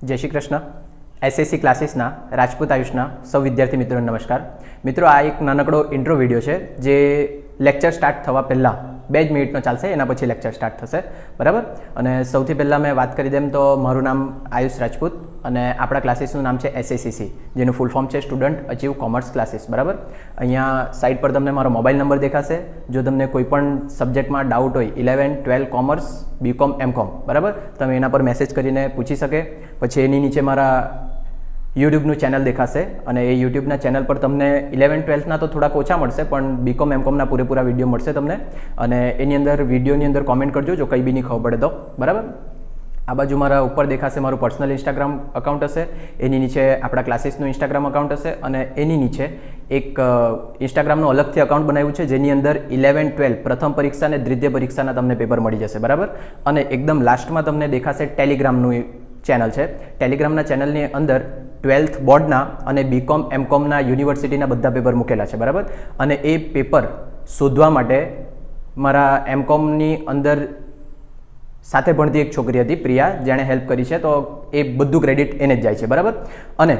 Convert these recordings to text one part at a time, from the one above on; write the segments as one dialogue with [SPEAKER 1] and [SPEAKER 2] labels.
[SPEAKER 1] જય શ્રી કૃષ્ણ. એસએસસી ક્લાસીસના રાજપૂત આયુષના સૌ વિદ્યાર્થી મિત્રોને નમસ્કાર. મિત્રો, આ એક નાનકડો ઇન્ટ્રો વિડીયો છે જે લેક્ચર સ્ટાર્ટ થવા પહેલાં 2 જ મિનિટનો ચાલશે, એના પછી લેક્ચર સ્ટાર્ટ થશે, બરાબર. અને સૌથી પહેલાં મેં વાત કરી દેમ તો મારું નામ આયુષ રાજપૂત અને આપણા ક્લાસીસનું નામ છે એસએસસીસી, જેનું ફૂલ ફોર્મ છે સ્ટુડન્ટ અચીવ કોમર્સ ક્લાસીસ, બરાબર. અહીંયા સાઇટ પર તમને મારો મોબાઈલ નંબર દેખાશે. જો તમને કોઈ પણ સબ્જેક્ટમાં ડાઉટ હોય 11, 12 કોમર્સ, બીકોમ, એમકોમ, બરાબર, તમે એના પર મેસેજ કરીને પૂછી શકે. પછી એની નીચે મારા યુટ્યુબનું ચેનલ દેખાશે અને એ યુટ્યુબના ચેનલ પર તમને 11, 12ના તો થોડાક ઓછા મળશે, પણ બીકોમ, એમકોમના પૂરેપૂરા વિડીયો મળશે તમને. અને એની અંદર વિડીયોની અંદર કોમેન્ટ કરજો જો કંઈ બી નહીં ખબર પડે તો, બરાબર. આ બાજુ મારા ઉપર દેખાશે મારું પર્સનલ ઇન્સ્ટાગ્રામ અકાઉન્ટ હશે, એની નીચે આપણા ક્લાસીસનું ઇન્સ્ટાગ્રામ અકાઉન્ટ હશે અને એની નીચે એક ઇન્સ્ટાગ્રામનું અલગથી અકાઉન્ટ બનાવ્યું છે જેની અંદર 11, 12 પ્રથમ પરીક્ષા અને દ્વિતીય પરીક્ષાના તમને પેપર મળી જશે, બરાબર. અને એકદમ લાસ્ટમાં તમને દેખાશે ટેલિગ્રામનું ચેનલ છે. ટેલિગ્રામના ચેનલની અંદર 12th બોર્ડના અને બીકોમ, એમકોમના યુનિવર્સિટીના બધા પેપર મૂકેલા છે, બરાબર. અને એ પેપર શોધવા માટે મારા એમકોમની અંદર સાથે ભણતી એક છોકરી હતી પ્રિયા, જેણે હેલ્પ કરી છે, તો એ બધું ક્રેડિટ એને જ જાય છે, બરાબર. અને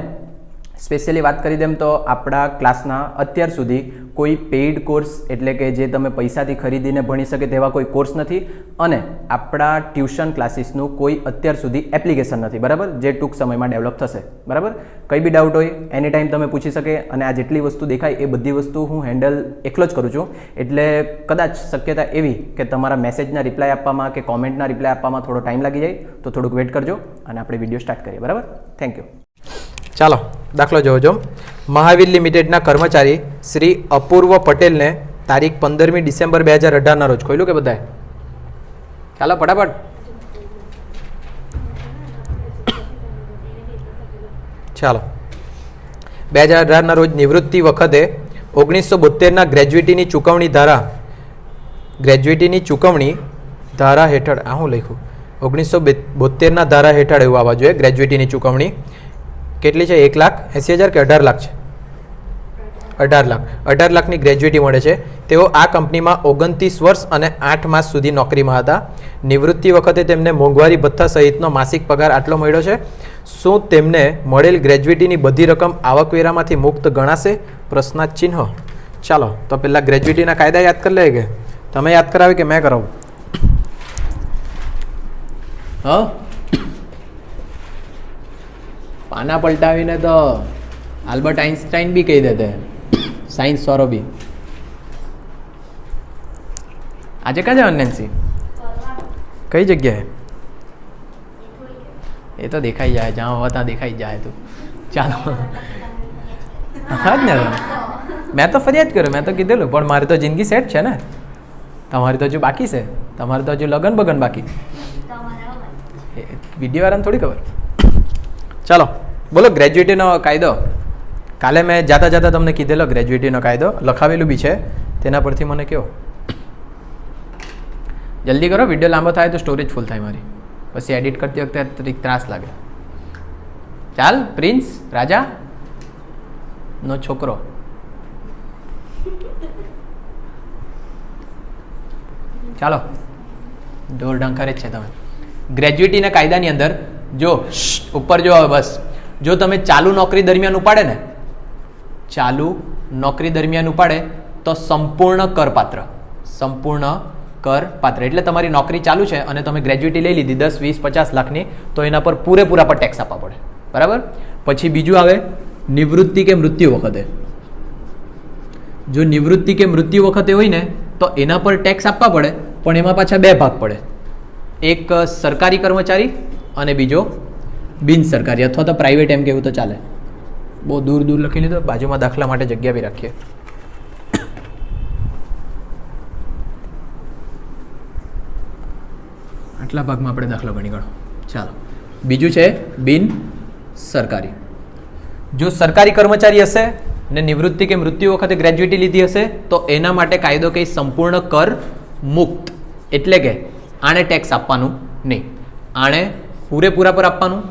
[SPEAKER 1] સ્પેશિયલી વાત કરી દેમ તો આપણા ક્લાસના અત્યાર સુધી કોઈ પેઇડ કોર્સ એટલે કે જે તમે પૈસાથી ખરીદીને ભણી શકે તેવા કોઈ કોર્સ નથી અને આપણા ટ્યુશન ક્લાસીસનું કોઈ અત્યાર સુધી એપ્લિકેશન નથી, બરાબર, જે ટૂંક સમયમાં ડેવલપ થશે, બરાબર. કંઈ બી ડાઉટ હોય એની ટાઈમ તમે પૂછી શકે અને આ જેટલી વસ્તુ દેખાય એ બધી વસ્તુ હું હેન્ડલ એકલો જ કરું છું. એટલે કદાચ શક્યતા એવી કે તમારા મેસેજના રિપ્લાય આપવામાં કે કોમેન્ટના રિપ્લાય આપવામાં થોડો ટાઈમ લાગી જાય, તો થોડુંક વેઇટ કરજો અને આપણે વિડીયો સ્ટાર્ટ કરીએ, બરાબર. Thank you.
[SPEAKER 2] ચાલો દાખલો જોજો. મહાવીર લિમિટેડના કર્મચારી શ્રી અપૂર્વ પટેલને તારીખ 15મી ડિસેમ્બર 2018ના રોજ ખોલ્યું કે બધાએ? ચાલો ફટાફટ. ચાલો 2018ના રોજ નિવૃત્તિ વખતે 1972ના ગ્રેજ્યુટીની ચૂકવણી ધારા હેઠળ આ હું લખ્યું 1972ના ધારા હેઠળ એવું આવવા જોઈએ. ગ્રેજ્યુટીની ચૂકવણી કેટલી છે? 1,80,000 કે 18 લાખ છે? 18 લાખ. 18 લાખની ગ્રેજ્યુટી મળે છે. તેઓ આ કંપનીમાં 29 વર્ષ અને 8 માસ સુધી નોકરીમાં હતા. નિવૃત્તિ વખતે તેમને મોંઘવારી ભથ્થા સહિતનો માસિક પગાર આટલો મળ્યો છે. શું તેમને મળેલ ગ્રેજ્યુટીની બધી રકમ આવકવેરામાંથી મુક્ત ગણાશે? પ્રશ્નાર્થ ચિહ્ન. ચાલો તો પહેલાં ગ્રેજ્યુટીના કાયદા યાદ કરી લે કે તમે યાદ કરાવે કે મેં કરાવું? હા, પાના પલટાવીને તો આલ્બર્ટ આઇન્સ્ટાઈન બી કહી દેતે, સાયન્સ વાળો બી. આજે ક્યાં જવાનું નેન્સી? કઈ જગ્યાએ? એ તો દેખાઈ જાય, જ્યાં હોવા ત્યાં દેખાઈ જાય. તું ચાલો. હા જ ને, મેં તો ફરિયાદ કર્યો, મેં તો કીધેલું, પણ મારી તો જિંદગી સેટ છે ને. તમારી તો હજુ બાકી છે, તમારે તો હજુ લગન બગન બાકી. વિડીયો વાળાને થોડી ખબર. ચાલો બોલો ગ્રેજ્યુટીનો કાયદો. કાલે મેં જાતા જાતા તમને કીધેલો ગ્રેજ્યુટીનો કાયદો લખાવેલું બી છે, તેના પરથી મને કહો. જલ્દી કરો, વિડીયો લાંબો થાય તો સ્ટોરેજ ફૂલ થાય મારી, પછી એડિટ કરતી વખતે થોડીક ત્રાસ લાગે. ચાલ પ્રિન્સ રાજા નો છોકરો. ચાલો ઢોર ઢંકારે જ છે તમે. ગ્રેજ્યુટીના કાયદાની અંદર જો ઉપર જો આવે બસ, જો તમે ચાલુ નોકરી દરમિયાન ઉપાડે ને, ચાલુ નોકરી દરમિયાન ઉપાડે તો સંપૂર્ણ કરપાત્ર. સંપૂર્ણ કરપાત્ર એટલે તમારી નોકરી ચાલુ છે અને તમે ગ્રેજ્યુટી લઈ લીધી 10, 20, 50 લાખની, તો એના પર પૂરેપૂરા પર ટેક્સ આપવા પડે, બરાબર. પછી બીજું આવે નિવૃત્તિ કે મૃત્યુ વખતે. જો નિવૃત્તિ કે મૃત્યુ વખતે હોય ને તો એના પર ટેક્સ આપવા પડે, પણ એમાં પાછા 2 ભાગ પડે. એક સરકારી કર્મચારી અને બીજો બિન સરકારી અથવા તો પ્રાઇવેટ એમ કહેવું તો ચાલે. બહુ દૂર દૂર લખી લીધો, બાજુમાં દાખલા માટે જગ્યા બી રાખીએ. આટલા ભાગમાં આપણે દાખલો ગણી ગણો. ચાલો બીજું છે બિન સરકારી. જો સરકારી કર્મચારી હશે ને નિવૃત્તિ કે મૃત્યુ વખતે ગ્રેજ્યુટી લીધી હશે તો એના માટે કાયદો કંઈ સંપૂર્ણ કર મુક્ત, એટલે કે આણે ટેક્સ આપવાનું નહીં, આણે પૂરેપૂરા પર આપવાનું,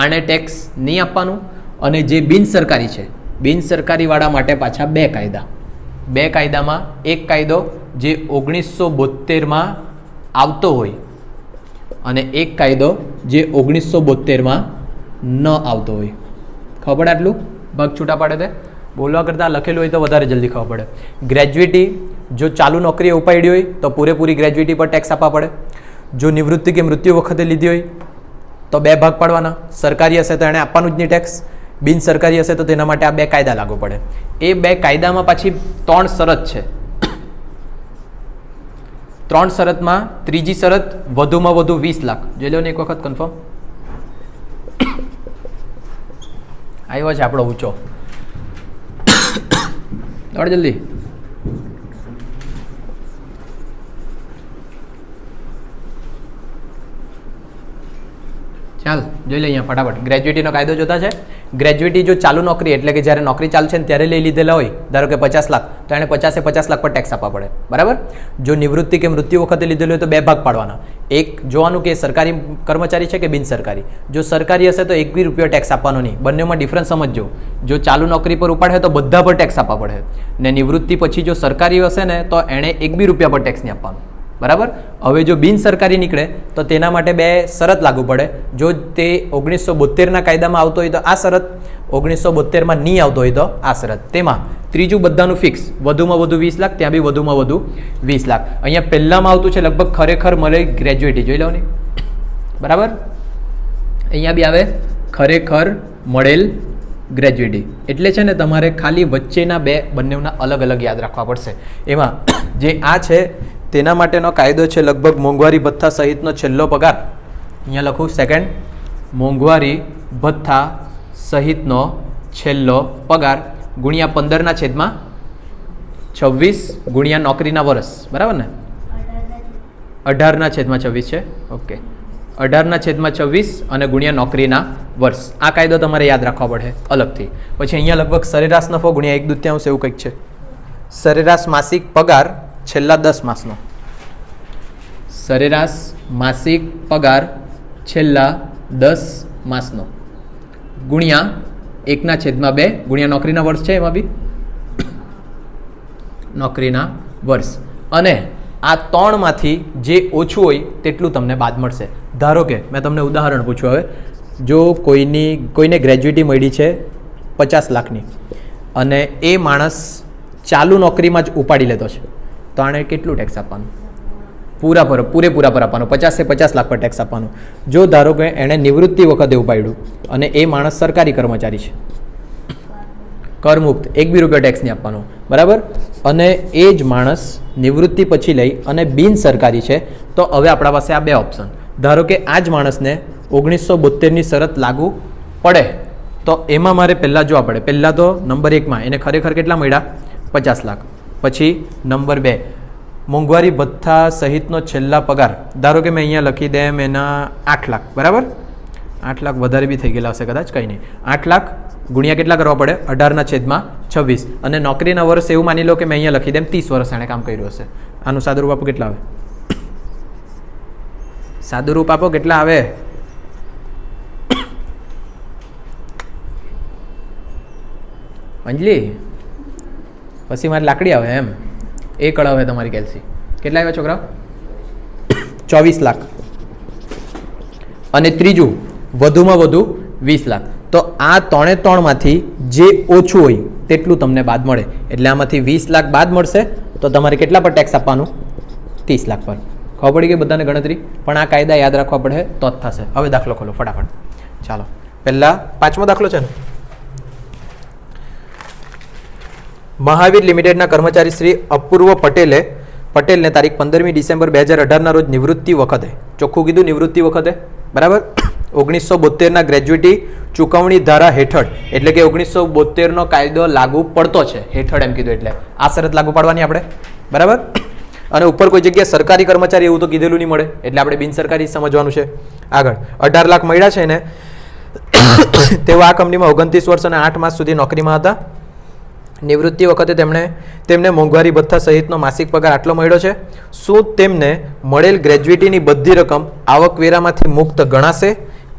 [SPEAKER 2] આણે ટેક્સ નહીં આપવાનું. અને જે બિન સરકારી છે, બિન સરકારીવાળા માટે પાછા 2 કાયદા. 2 કાયદામાં એક કાયદો જે 1972માં આવતો હોય અને એક કાયદો જે 1972માં ન આવતો હોય. ખબર પડે આટલું? ભાગ છૂટા પાડે તે બોલવા કરતાં લખેલું હોય તો વધારે જલ્દી ખબર પડે. ગ્રેજ્યુટી જો ચાલુ નોકરીએ ઉપાડી હોય તો પૂરેપૂરી ગ્રેજ્યુટી પર ટેક્સ આપવા પડે. જો નિવૃત્તિ કે મૃત્યુ વખતે લીધી હોય તો 2 ભાગ પાડવાના. સરકારી હશે તો એણે આપવાનું જ નહીં ટેક્સ, બિન સરકારી હશે તો તેના માટે આ 2 કાયદા લાગુ પડે. એ 2 કાયદામાં પાછી 3 શરત છે. 3 શરતમાં ત્રીજી શરત વધુમાં વધુ 20 લાખ. જોઈ લો ને એક વખત કન્ફર્મ. આવ્યો છે આપણો ઊંચો. દોડ જલ્દી. ચાલ જોઈ લે અહીંયા ફટાફટ. ગ્રેજ્યુટીનો કાયદો જોતા છે. ગ્રેજ્યુટી જો ચાલુ નોકરી એટલે કે જ્યારે નોકરી ચાલુ છે ને ત્યારે લઈ લીધેલા હોય, ધારો કે 50 લાખ, તો એને 50 લાખ પર ટેક્સ આપવા પડે. બરાબર. જો નિવૃત્તિ કે મૃત્યુ વખતે લીધેલું હોય તો 2 ભાગ પાડવાના. એક જોવાનું કે સરકારી કર્મચારી છે કે બિન સરકારી. જો સરકારી હશે તો 1 બી રૂપિયો ટેક્સ આપવાનો નહીં. બંનેમાં ડિફરન્સ સમજજો. જો ચાલુ નોકરી પર ઉપાડે તો બધા પર ટેક્સ આપવા પડે, ને નિવૃત્તિ પછી જો સરકારી હશે ને તો એણે 1 બી રૂપિયા પર ટેક્સ નહીં આપવાનો. બરાબર. હવે જો બિન સરકારી નીકળે તો તેના માટે 2 શરત લાગુ પડે. જો તે 1972ના કાયદામાં આવતો હોય તો આ શરત, 1972માં નહીં આવતો હોય તો આ શરત. તેમાં ત્રીજું બધાનું ફિક્સ, વધુમાં વધુ 20 લાખ, ત્યાં બી વધુમાં વધુ 20 લાખ. અહીંયા પહેલામાં આવતું છે લગભગ ખરેખર મળે ગ્રેજ્યુટી. જોઈ લો ને. બરાબર. અહીંયા બી આવે ખરેખર મળેલ ગ્રેજ્યુટી. એટલે છે ને તમારે ખાલી વચ્ચેના 2 બંનેના અલગ અલગ યાદ રાખવા પડશે. એમાં જે આ છે તેના માટેનો કાયદો છે લગભગ મોંઘવારી ભથ્થા સહિતનો છેલ્લો પગાર. અહીંયા લખું સેકન્ડ. મોંઘવારી ભથ્થા સહિતનો છેલ્લો પગાર ગુણ્યા 15/26 ગુણ્યા નોકરીના વર્ષ. બરાબર ને? 18/26 છે. ઓકે. 18/26 અને ગુણ્યા નોકરીના વર્ષ. આ કાયદો તમારે યાદ રાખવા પડે અલગથી. પછી અહીંયા લગભગ સરેરાશ નફો ગુણ્યા 1/2 એવું કંઈક છે. સરેરાશ માસિક પગાર છેલ્લા 10 માસનો. સરેરાશ માસિક પગાર છેલ્લા 10 માસનો ગુણ્યા 1/2 ગુણ્યા નોકરીના વર્ષ છે. એમાં બી નોકરીના વર્ષ. અને આ 3માંથી જે ઓછું હોય તેટલું તમને બાદ મળશે. ધારો કે મેં તમને ઉદાહરણ પૂછ્યું. હવે જો કોઈને ગ્રેજ્યુટી મળી છે 50 લાખની અને એ માણસ ચાલુ નોકરીમાં જ ઉપાડી લેતો છે, તો આણે કેટલું ટેક્સ આપવાનું? પૂરેપૂરા પર આપવાનું. 50 લાખ પર ટેક્સ આપવાનું. જો ધારો કે એણે નિવૃત્તિ વખતે ઉપાડ્યું અને એ માણસ સરકારી કર્મચારી છે, કરમુક્ત, 1 બી રૂપિયા ટેક્સ નહીં આપવાનો. બરાબર. અને એ જ માણસ નિવૃત્તિ પછી લઈ અને બિન સરકારી છે, તો હવે આપણા પાસે આ 2 ઓપ્શન. ધારો કે આ જ માણસને 1972ની શરત લાગુ પડે તો એમાં મારે પહેલાં જોવા પડે. પહેલાં તો નંબર 1માં એને ખરેખર કેટલા મળ્યા? 50 લાખ. પછી નંબર 2 મોંઘવારી ભથ્થા સહિતનો છેલ્લા પગાર. ધારો કે મેં અહીંયા લખી દેમ એના 8 લાખ. બરાબર. 8 લાખ વધારે બી થઈ ગયેલા હશે કદાચ, કંઈ નહીં. 8 લાખ ગુણ્યા કેટલા કરવા પડે? 18/26. અને નોકરીના વર્ષ એવું માની લો કે મેં અહીંયા લખી દેમ 30 વર્ષ એણે કામ કર્યું હશે. આનું સાદું રૂપ આપો કેટલા આવે? સાદું રૂપ આપો કેટલા આવે? અંજલિ પછી મારી લાકડી આવે એમ. એ કળાવે તમારી કેલ્સી. કેટલા આવ્યા છોકરા? 24 લાખ. અને ત્રીજું વધુમાં વધુ 20 લાખ. તો આ 3માંથી જે ઓછું હોય તેટલું તમને બાદ મળે. એટલે આમાંથી 20 લાખ બાદ મળશે તો તમારે કેટલા પર ટેક્સ આપવાનું? 30 લાખ પર. ખબર પડી ગઈ બધાને ગણતરી? પણ આ કાયદા યાદ રાખવા પડે તો જ થશે. હવે દાખલો ખોલો ફટાફટ. ચાલો પહેલાં 5મો દાખલો છે ને. મહાવીર લિમિટેડના કર્મચારી શ્રી અપૂર્વ પટેલને તારીખ 15મી ડિસેમ્બર 2018ના રોજ નિવૃત્તિ વખતે, ચોખ્ખું કીધું નિવૃત્તિ વખતે, બરાબર, 1972ના ગ્રેજ્યુટી ચૂકવણી ધારા હેઠળ, એટલે કે 1972નો કાયદો લાગુ પડતો છે હેઠળ એમ કીધું, એટલે આ શરત લાગુ પાડવાની આપણે. બરાબર. અને ઉપર કોઈ જગ્યાએ સરકારી કર્મચારી એવું તો કીધેલું નહીં મળે, એટલે આપણે બિનસરકારી સમજવાનું છે. આગળ 18 લાખ મળ્યા છે ને તેઓ આ કંપનીમાં 29 વર્ષ અને 8 માસ સુધી નોકરીમાં હતા. નિવૃત્તિ વખતે તેમને મોંઘવારી ભથ્થા સહિતનો માસિક પગાર આટલો મળ્યો છે. શું તેમને મળેલ ગ્રેજ્યુટીની બધી રકમ આવકવેરામાંથી મુક્ત ગણાશે?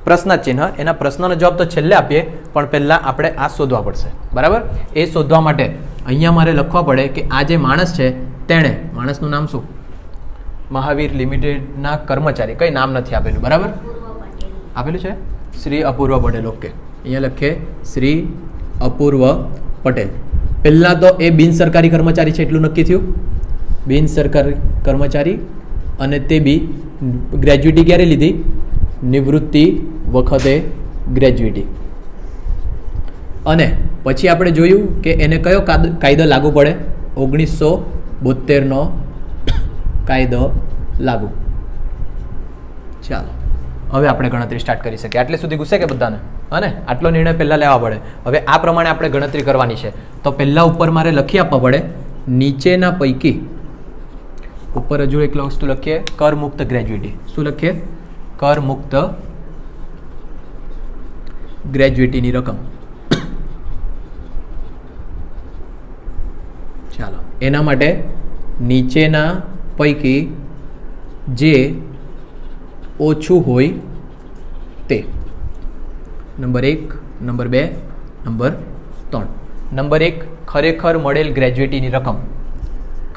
[SPEAKER 2] પ્રશ્ન ચિહ્ન. એના પ્રશ્નનો જવાબ તો છેલ્લે આપીએ, પણ પહેલાં આપણે આ શોધવા પડશે. બરાબર. એ શોધવા માટે અહીંયા મારે લખવા પડે કે આ જે માણસ છે તેણે, માણસનું નામ શું? મહાવીર લિમિટેડના કર્મચારી. કંઈ નામ નથી આપેલું. બરાબર. આપેલું છે? શ્રી અપૂર્વ પટેલ. ઓકે, અહીંયા લખીએ શ્રી અપૂર્વ પટેલ. પહેલાં તો એ બિન સરકારી કર્મચારી છે એટલું નક્કી થયું, બિન સરકારી કર્મચારી, અને તે બી ગ્રેજ્યુટી ક્યારે લીધી? નિવૃત્તિ વખતે ગ્રેજ્યુટી. અને પછી આપણે જોયું કે એને કયો કાયદો લાગુ પડે? 1972નો કાયદો લાગુ. ચાલો હવે આપણે ગણતરી સ્ટાર્ટ કરી શકીએ. આટલે સુધી ગુસ્સે કે બધાને? હા ને, આટલો નિર્ણય પહેલાં લેવા પડે. હવે આ પ્રમાણે આપણે ગણતરી કરવાની છે. તો પહેલાં ઉપર મારે લખી આપવા પડે નીચેના પૈકી, ઉપર હજુ એક વસ્તુ લખીએ, કરમુક્ત ગ્રેજ્યુટી. શું લખીએ? કરમુક્ત ગ્રેજ્યુટીની રકમ. ચાલો, એના માટે નીચેના પૈકી જે ઓછું હોય તે. Number 1, number 2, number 3. નંબર 1, ખરેખર મળેલ ગ્રેજ્યુટીની રકમ.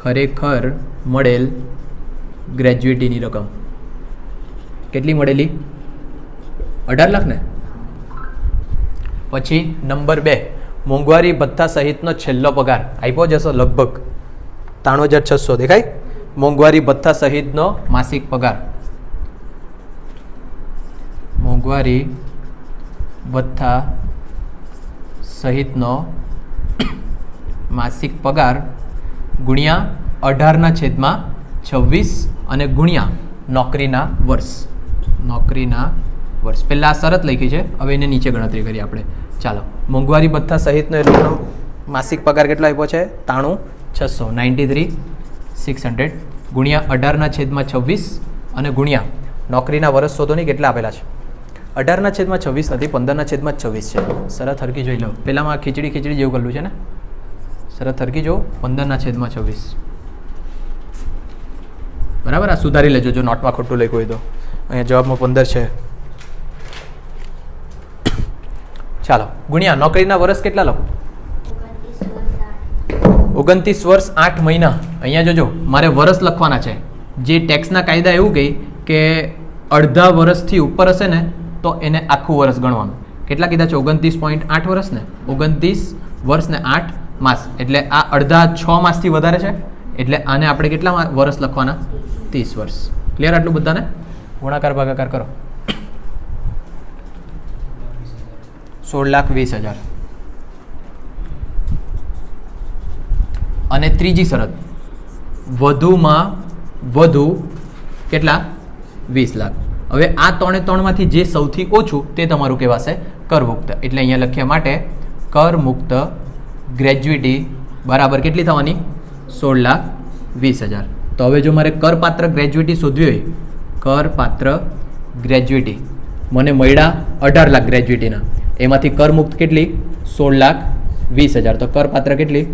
[SPEAKER 2] ખરેખર મળેલ ગ્રેજ્યુટીની રકમ કેટલી મળેલી? 18 લાખ ને? પછી નંબર 2, મોંઘવારી ભથ્થા સહિતનો છેલ્લો પગાર આપ્યો જશો લગભગ 93,600 દેખાય? મોંઘવારી ભથ્થા સહિતનો માસિક પગાર. મોંઘવારી ભથ્થા સહિતનો માસિક પગાર ગુણ્યા 18/26 અને ગુણ્યા નોકરીના વર્ષ. નોકરીના વર્ષ. પહેલાં આ શરત લખી છે, હવે એને નીચે ગણતરી કરીએ આપણે. ચાલો, મોંઘવારી ભથ્થા સહિતનો એ લોકોનો માસિક પગાર કેટલો આપ્યો છે? 93,600, 93,600 ગુણ્યા 18/26 અને ગુણ્યા નોકરીના વર્ષ શોધો નહીં કેટલા આપેલા છે? 18/26 નથી, 15/26 છે. શરત હરકી જોઈ લો. પહેલાંમાં ખીચડી જેવું કરેલું છે ને? શરત હરકી જો, 15/26. બરાબર, આ સુધારી લેજો જો નોટમાં ખોટું લખ્યું હોય તો. અહીંયા જવાબમાં 15 છે. ચાલો, ગુણ્યા નોકરીના વર્ષ કેટલા લખો? 29 વર્ષ 8 મહિના. અહીંયા જોજો, મારે વર્ષ લખવાના છે. જે ટેક્સના કાયદા એવું કહે કે અડધા વર્ષથી ઉપર હશે ને તો એને આખું વર્ષ ગણવાનું. કેટલા કીધા છે? 29.8 વર્ષ ને? 29 વર્ષ ને 8 માસ, એટલે આ અડધા 6 માસથી વધારે છે, એટલે આને આપણે કેટલા વર્ષ લખવાના? 30 વર્ષ. ક્લિયર આટલું બધાને? ગુણાકાર ભાગાકાર કરો. 16,20,000. અને ત્રીજી શરત, વધુમાં વધુ કેટલા? 20 લાખ. હવે આ 3/3માંથી જે સૌથી ઓછું તે તમારું કહેવાશે કરમુક્ત. એટલે અહીંયા લખ્યા માટે કરમુક્ત ગ્રેજ્યુટી બરાબર કેટલી થવાની? 16,20,000. તો હવે જો મારે કરપાત્ર ગ્રેજ્યુટી શોધવી હોય, કરપાત્ર ગ્રેજ્યુટી મને મળ્યા 18 લાખ ગ્રેજ્યુટીના, એમાંથી કરમુક્ત કેટલી? 16,20,000. તો કરપાત્ર કેટલી?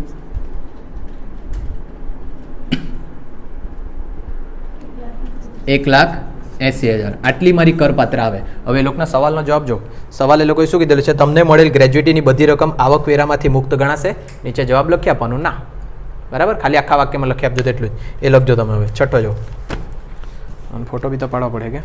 [SPEAKER 2] 1,80,000. આટલી મારી કરપાત્ર આવે. હવે એ લોકોના સવાલનો જવાબ જો. સવાલ એ લોકોએ શું કીધેલું છે? તમને મળેલ ગ્રેજ્યુટીની બધી રકમ આવકવેરામાંથી મુક્ત ગણાશે. નીચે જવાબ લખી આપવાનું ના. બરાબર, ખાલી આખા વાક્યમાં લખી આપજો તેટલું જ. એ લખજો તમે. હવે છઠ્ઠો જો, અને ફોટો બી તો પાડવો પડે કે.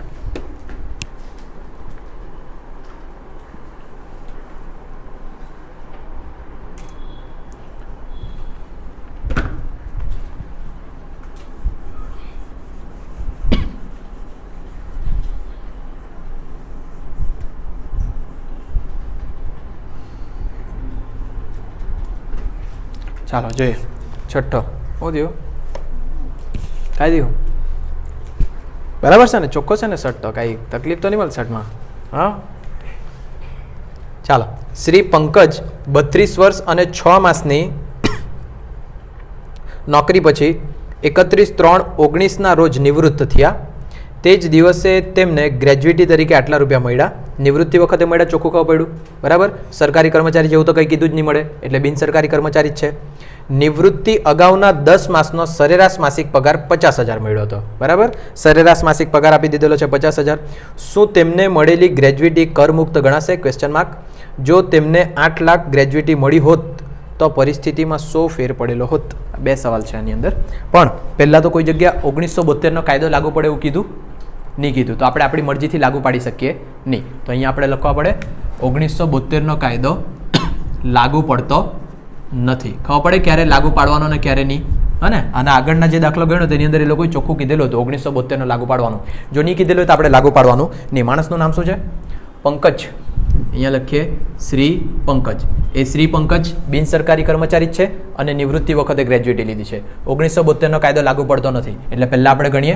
[SPEAKER 2] ચાલો જોઈએ છઠ્ઠો. શું થયું? કાંઈ થયું? બરાબર છે ને? ચોખ્ખો છે ને શર્ટ? તો કાંઈ તકલીફ તો નહીં મળે શર્ટમાં? હા, ચાલો. શ્રી પંકજ 32 વર્ષ અને 6 માસની નોકરી પછી 31/3/19 રોજ નિવૃત્ત થયા. તે જ દિવસે તેમને ગ્રેજ્યુટી તરીકે આટલા રૂપિયા મળ્યા. નિવૃત્તિ વખતે મળ્યા, ચોખ્ખું ખબર પડ્યું. બરાબર, સરકારી કર્મચારી જેવું તો કંઈ કીધું જ નહીં મળે, એટલે બિન સરકારી કર્મચારી જ છે. નિવૃત્તિ અગાઉના 10 માસનો સરેરાશ માસિક પગાર 50,000 મળ્યો હતો. બરાબર, સરેરાશ માસિક પગાર આપી દીધેલો છે 50,000. શું તેમને મળેલી ગ્રેજ્યુટી કરમુક્ત ગણાશે? Question mark. જો તેમને 8 લાખ ગ્રેજ્યુટી મળી હોત તો પરિસ્થિતિમાં 100 ફેર પડેલો હોત. બે સવાલ છે આની અંદર, પણ પહેલાં તો કોઈ જગ્યા 1972નો કાયદો લાગુ પડે એવું કીધું નહીં કીધું તો આપણે આપણી મરજીથી લાગુ પાડી શકીએ નહીં. તો અહીંયા આપણે લખવા પડે 1972નો કાયદો લાગુ પડતો નથી. ખબર પડે ક્યારે લાગુ પાડવાનો ને ક્યારે નહીં. હા ને, આના આગળના જે દાખલો ગણ્યો તેની અંદર એ લોકોએ ચોખ્ખું કીધેલું હતું 1972નો લાગુ પાડવાનું. જો નહીં કીધેલું હોય તો આપણે લાગુ પાડવાનું નહીં. માણસનું નામ શું છે? પંકજ. અહીંયા લખીએ શ્રી પંકજ. એ શ્રી પંકજ બિન સરકારી કર્મચારી જ છે અને નિવૃત્તિ વખતે ગ્રેજ્યુએટી લીધી છે. 1972નો કાયદો લાગુ પડતો નથી. એટલે પહેલાં આપણે ગણીએ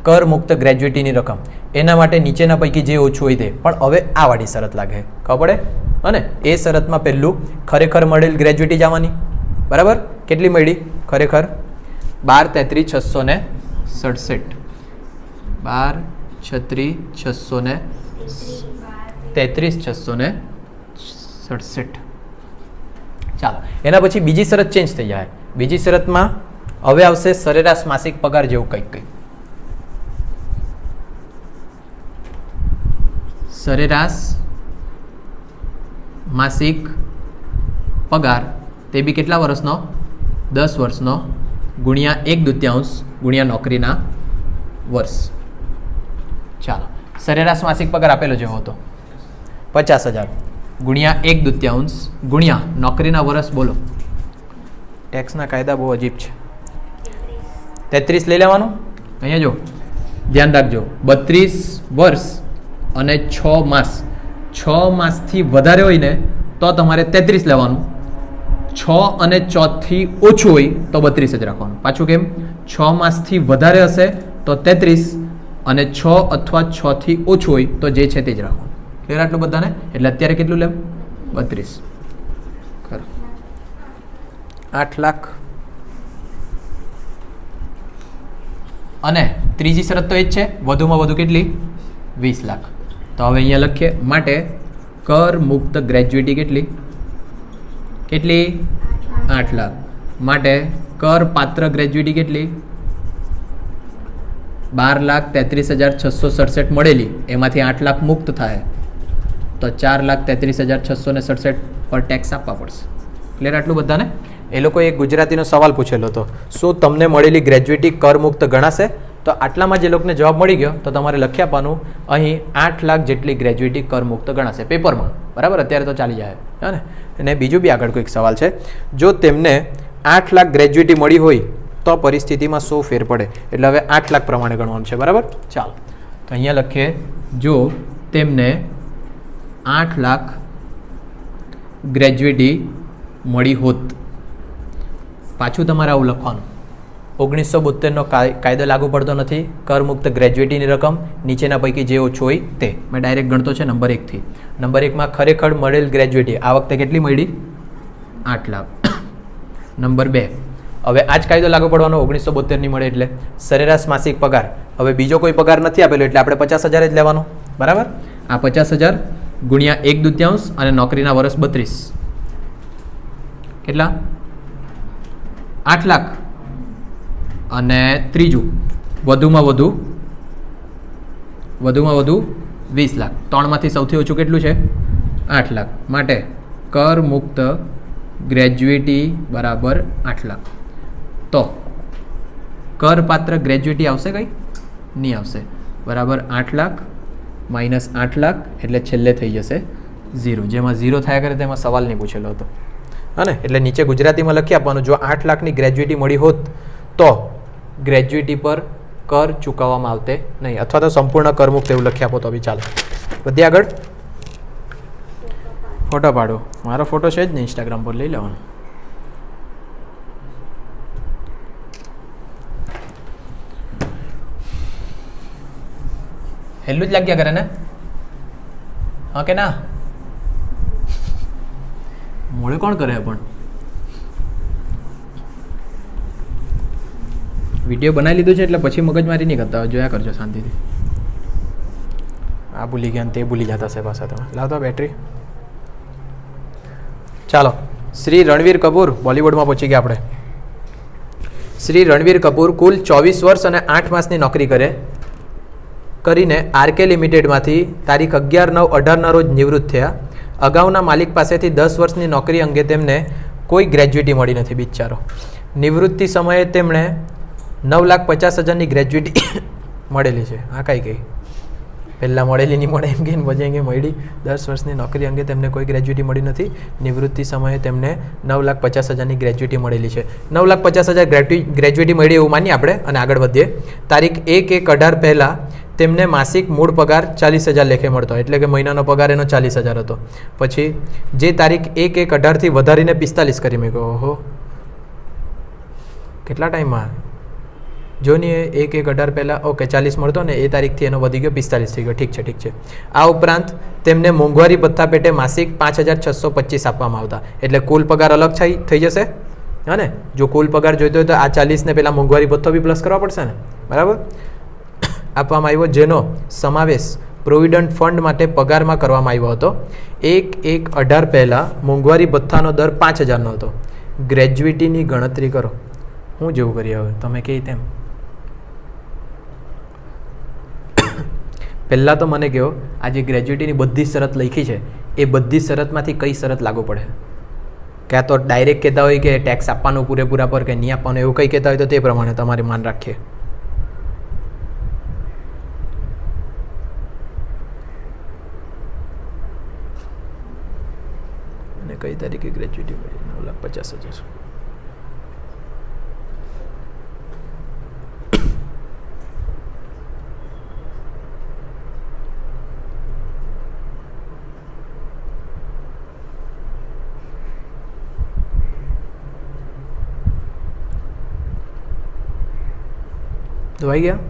[SPEAKER 2] કર મુક્ત ગ્રેજ્યુએટીની રકમ. એના માટે નીચેના પૈકી જે ઓછું હોય તે. પણ હવે આ વાળી શરત લાગે. ખબર પડે? અને એ શરતમાં પહેલું ખરેખર મળેલ ગ્રેજ્યુએટી જવાની. બરાબર? કેટલી મળી ખરેખર? 12,33,667. 12,33,667. ચાલો, એના પછી બીજી શરત ચેન્જ થઈ જાય. બીજી શરતમાં હવે આવશે સરેરાશ માસિક પગાર જેવું કંઈક. સરેરાશ માસિક પગાર તે બી કેટલા વર્ષનો? 10 વર્ષનો ગુણ્યા 1/2 ગુણ્યા નોકરીના વર્ષ. ચાલો, સરેરાશ માસિક પગાર આપેલો જેવો હતો 50,000 ગુણ્યા 1/2 ગુણ્યા નોકરીના વર્ષ. બોલો, ટેક્સના કાયદા બહુ અજીબ છે. 33 લઈ લેવાનું. અહીંયા જો ધ્યાન રાખજો, 32 વર્ષ અને 6 માસ. 6 માસથી વધારે હોય ને તો તમારે 33 લેવાનું. 6 અને 4 થી ઓછું હોય તો 32 જ રાખવાનું. પાછું કેમ? 6 માસથી વધારે હશે તો 33 અને 6 અથવા 6 થી ઓછું હોય તો જે છે તે જ રાખવાનું. ક્લિયર આટલું બધાને? એટલે અત્યારે કેટલું લેવું? 32. ખરું, 8 લાખ. અને ત્રીજી શરત તો એ જ છે, વધુમાં વધુ કેટલી? 20 લાખ. તો હવે અહીંયા લખીએ માટે કર મુક્ત ગ્રેજ્યુએટી કેટલી? 8 લાખ. માટે કર પાત્ર ગ્રેજ્યુએટી કેટલી? 12,33,667 મળેલી. એમાંથી 8 લાખ મુક્ત થાય તો 4,33,667 પર ટેક્સ આપવા પડશે. ક્લિયર આટલું બધાને? એ લોકોએ એક ગુજરાતીનો સવાલ પૂછેલો હતો, શું તમને મળેલી ગ્રેજ્યુએટી કરમુક્ત ગણાશે? તો આટલામાં જે લોકોને જવાબ મળી ગયો તો તમારે લખી આપવાનું અહીં 8 લાખ જેટલી ગ્રેજ્યુએટી કરમુક્ત ગણાશે પેપરમાં. બરાબર? અત્યારે તો ચાલી જાય. હા ને? અને બીજું બી આગળ કોઈક સવાલ છે, જો તેમને 8 લાખ ગ્રેજ્યુએટી મળી હોય તો પરિસ્થિતિમાં શું ફેર પડે? એટલે હવે 8 લાખ પ્રમાણે ગણવાનું છે. બરાબર? ચાલો, તો અહીંયા લખીએ જો તેમને 8 લાખ ગ્રેજ્યુએટી મળી હોત. પાછું તમારે આવું લખવાનું, 1972નો કાયદો લાગુ પડતો નથી. કરમુક્ત ગ્રેજ્યુએટીની રકમ નીચેના પૈકી જે ઓછું હોય તે. મેં ડાયરેક્ટ ગણતો છે નંબર 1 થી. નંબર 1માં ખરેખર મળેલ ગ્રેજ્યુએટી આ વખતે કેટલી મળી? 8 લાખ. નંબર 2, હવે આ જ કાયદો લાગુ પડવાનો 1972ની મળે એટલે સરેરાશ માસિક પગાર. હવે બીજો કોઈ પગાર નથી આપેલો એટલે આપણે 50,000 જ લેવાનો. બરાબર? આ 50,000 ગુણ્યા 1/2 અને નોકરીના વર્ષ 32. કેટલા? 8 લાખ. અને ત્રીજું વધુમાં વધુ 20 લાખ. 3માંથી સૌથી ઓછું કેટલું છે? 8 લાખ. માટે કર મુક્ત ગ્રેજ્યુએટી બરાબર 8 લાખ. તો કરપાત્ર ગ્રેજ્યુએટી આવશે કઈ? નહીં આવશે. બરાબર 8 લાખ માઇનસ 8 લાખ એટલે છેલ્લે થઈ જશે 0. જેમાં 0 થયા કરે તેમાં સવાલ નહીં પૂછેલો હતો. હા ને? એટલે નીચે ગુજરાતીમાં લખી આપવાનું, જો 8 લાખની ગ્રેજ્યુએટી મળી હોત તો ગ્રેજ્યુએટી પર કર ચૂકવવામાં આવતે નહીં, અથવા તો સંપૂર્ણ કરમુક્ત એવું લખી આપો તો બી ચાલે. બધી આગળ ફોટો પાડો. મારો ફોટો છે જ ને ઇન્સ્ટાગ્રામ પર, લઈ લેવાનો. હેલું જ લાગ્યા કરે ને? હા કે ના? મોડે કોણ કરે? પણ વિડીયો બનાવી લીધો છે એટલે પછી મગજમારી નહીં કરતા. જોયા કરજો શાંતિથી. આ ભૂલી ગયા તે ભૂલી જતા છે પાછા તમે. લાવતો બેટરી. ચાલો, શ્રી રણવીર કપૂર બોલિવૂડમાં પહોંચી ગયા આપણે. શ્રી રણવીર કપૂર કુલ 24 વર્ષ અને 8 માસની નોકરી કરીને આરકે લિમિટેડમાંથી તારીખ 11/9/18ના રોજ નિવૃત્ત થયા. અગાઉના માલિક પાસેથી 10 વર્ષની નોકરી અંગે તેમને કોઈ ગ્રેજ્યુએટી મળી નથી બિચારો. નિવૃત્તિ સમયે તેમણે 9,50,000ની ગ્રેજ્યુએટી મળેલી છે. આ કઈ પહેલાં મળેલી નહીં મળે એમ કે પછી અંગે મળી 10 વર્ષની નોકરી અંગે તેમને કોઈ ગ્રેજ્યુટી મળી નથી. નિવૃત્તિ સમયે તેમને 9,50,000ની ગ્રેજ્યુટી મળેલી છે. 9,50,000 ગ્રેજ્યુટી મળી એવું માનીએ આપણે અને આગળ વધીએ. તારીખ 1/1/18 પહેલાં તેમને માસિક મૂળ પગાર 40,000 લેખે મળતો, એટલે કે મહિનાનો પગાર એનો 40,000 હતો. પછી જે તારીખ 1/1/18થી વધારીને 45 કરી મૂક્યો. ઓહો, કેટલા ટાઈમમાં જો નહીં 1/1/18 પહેલાં ઓકે 40 મળતો ને એ તારીખથી એનો વધી ગયો 45 થઈ ગયો. ઠીક છે. આ ઉપરાંત તેમને મોંઘવારી ભથ્થા પેટે માસિક 5,625 આપવામાં આવતા, એટલે કુલ પગાર અલગ થઈ જશે. હા ને, જો કુલ પગાર જોઈતો હોય તો આ 40 ને પહેલાં મોંઘવારી ભથ્થો બી પ્લસ કરવા પડશે ને, બરાબર. આપવામાં આવ્યો જેનો સમાવેશ પ્રોવિડન્ટ ફંડ માટે પગારમાં કરવામાં આવ્યો હતો. 1/1/18 પહેલાં મોંઘવારી ભથ્થાનો દર 5,000નો હતો. ગ્રેજ્યુટીની ગણતરી કરો. હું જેવું કરીએ હવે તમે કહી તેમ. પહેલાં તો મને કહો, આ જે ગ્રેજ્યુટીની બધી શરત લખી છે એ બધી શરતમાંથી કઈ શરત લાગુ પડે? ક્યાં તો ડાયરેક્ટ કહેતા હોય કે ટેક્સ આપવાનું પૂરેપૂરા પર કે નહીં આપવાનું એવું કંઈ કહેતા હોય તો તે પ્રમાણે તમારે માન રાખીએ. અને કઈ તારીખે ગ્રેજ્યુટી મળી? 9,50,000. ધોવાઈ ગયા?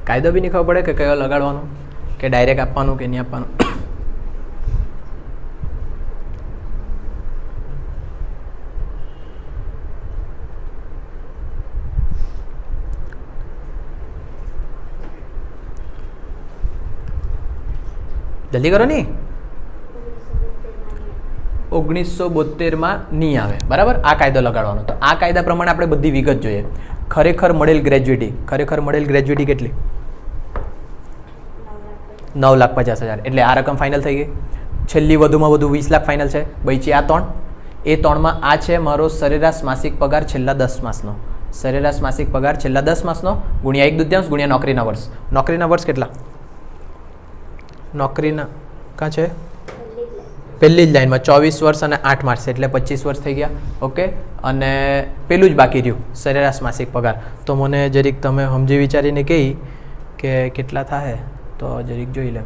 [SPEAKER 2] કાયદો બી નહીં ખબર પડે કે કયો લગાડવાનો, કે ડાયરેક્ટ આપવાનું કે નહીં આપવાનું. જલ્દી કરો નહીં. 1972માં નહીં આવે, બરાબર. આ કાયદો લગાડવાનો. તો આ કાયદા પ્રમાણે આપણે બધી વિગત જોઈએ. ખરેખર મળેલ ગ્રેજ્યુટી કેટલી? 9,50,000. એટલે આ રકમ ફાઇનલ થઈ ગઈ. છેલ્લી વધુમાં વધુ 20 લાખ ફાઇનલ છે. બચી આ 3. એ 3માં આ છે મારો સરેરાશ માસિક પગાર છેલ્લા 10 માસનો. સરેરાશ માસિક પગાર છેલ્લા 10 માસનો ગુણ્યા 1/2 ગુણ્યા નોકરીના વર્ષ. નોકરીના વર્ષ કેટલા? નોકરીના કાં છે? પહેલી જ લાઈનમાં 24 વર્ષ અને 8 માસ, એટલે 25 વર્ષ થઈ ગયા. ઓકે, અને પેલું જ બાકી રહ્યું સરેરાશ માસિક પગાર. તો મને જરીક તમે સમજી વિચારીને કહી કે કેટલા થાય તો જરીક જોઈ લે.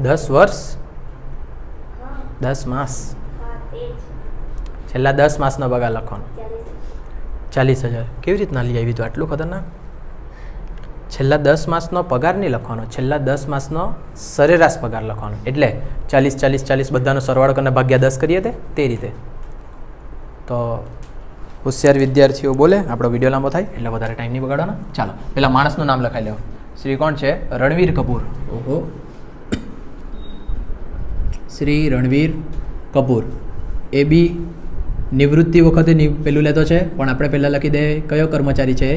[SPEAKER 2] દસ વર્ષ 10 માસ, છેલ્લા 10 માસનો પગાર લખવાનો 40,000. કેવી રીતના લઈ આવી? તો આટલું ખતરનાક. છેલ્લા 10 માસનો પગાર નહીં લખવાનો, છેલ્લા 10 માસનો સરેરાશ પગાર લખવાનો. એટલે 40 બધાનો સરવાળો કરીને ભાગ્યા 10 કરીએ તે રીતે. તો હોશિયાર વિદ્યાર્થીઓ બોલે, આપણો વિડીયો લાંબો થાય એટલે વધારે ટાઈમ નહીં બગાડવાનો. ચાલો પેલા માણસનું નામ લખાઈ લેવો. શ્રી કોણ છે? રણવીર કપૂર. ઓહો, શ્રી રણવીર કપૂર. એ બી નિવૃત્તિ વખતે પેલું લેતો છે, પણ આપણે પહેલાં લખી દે કયો કર્મચારી છે?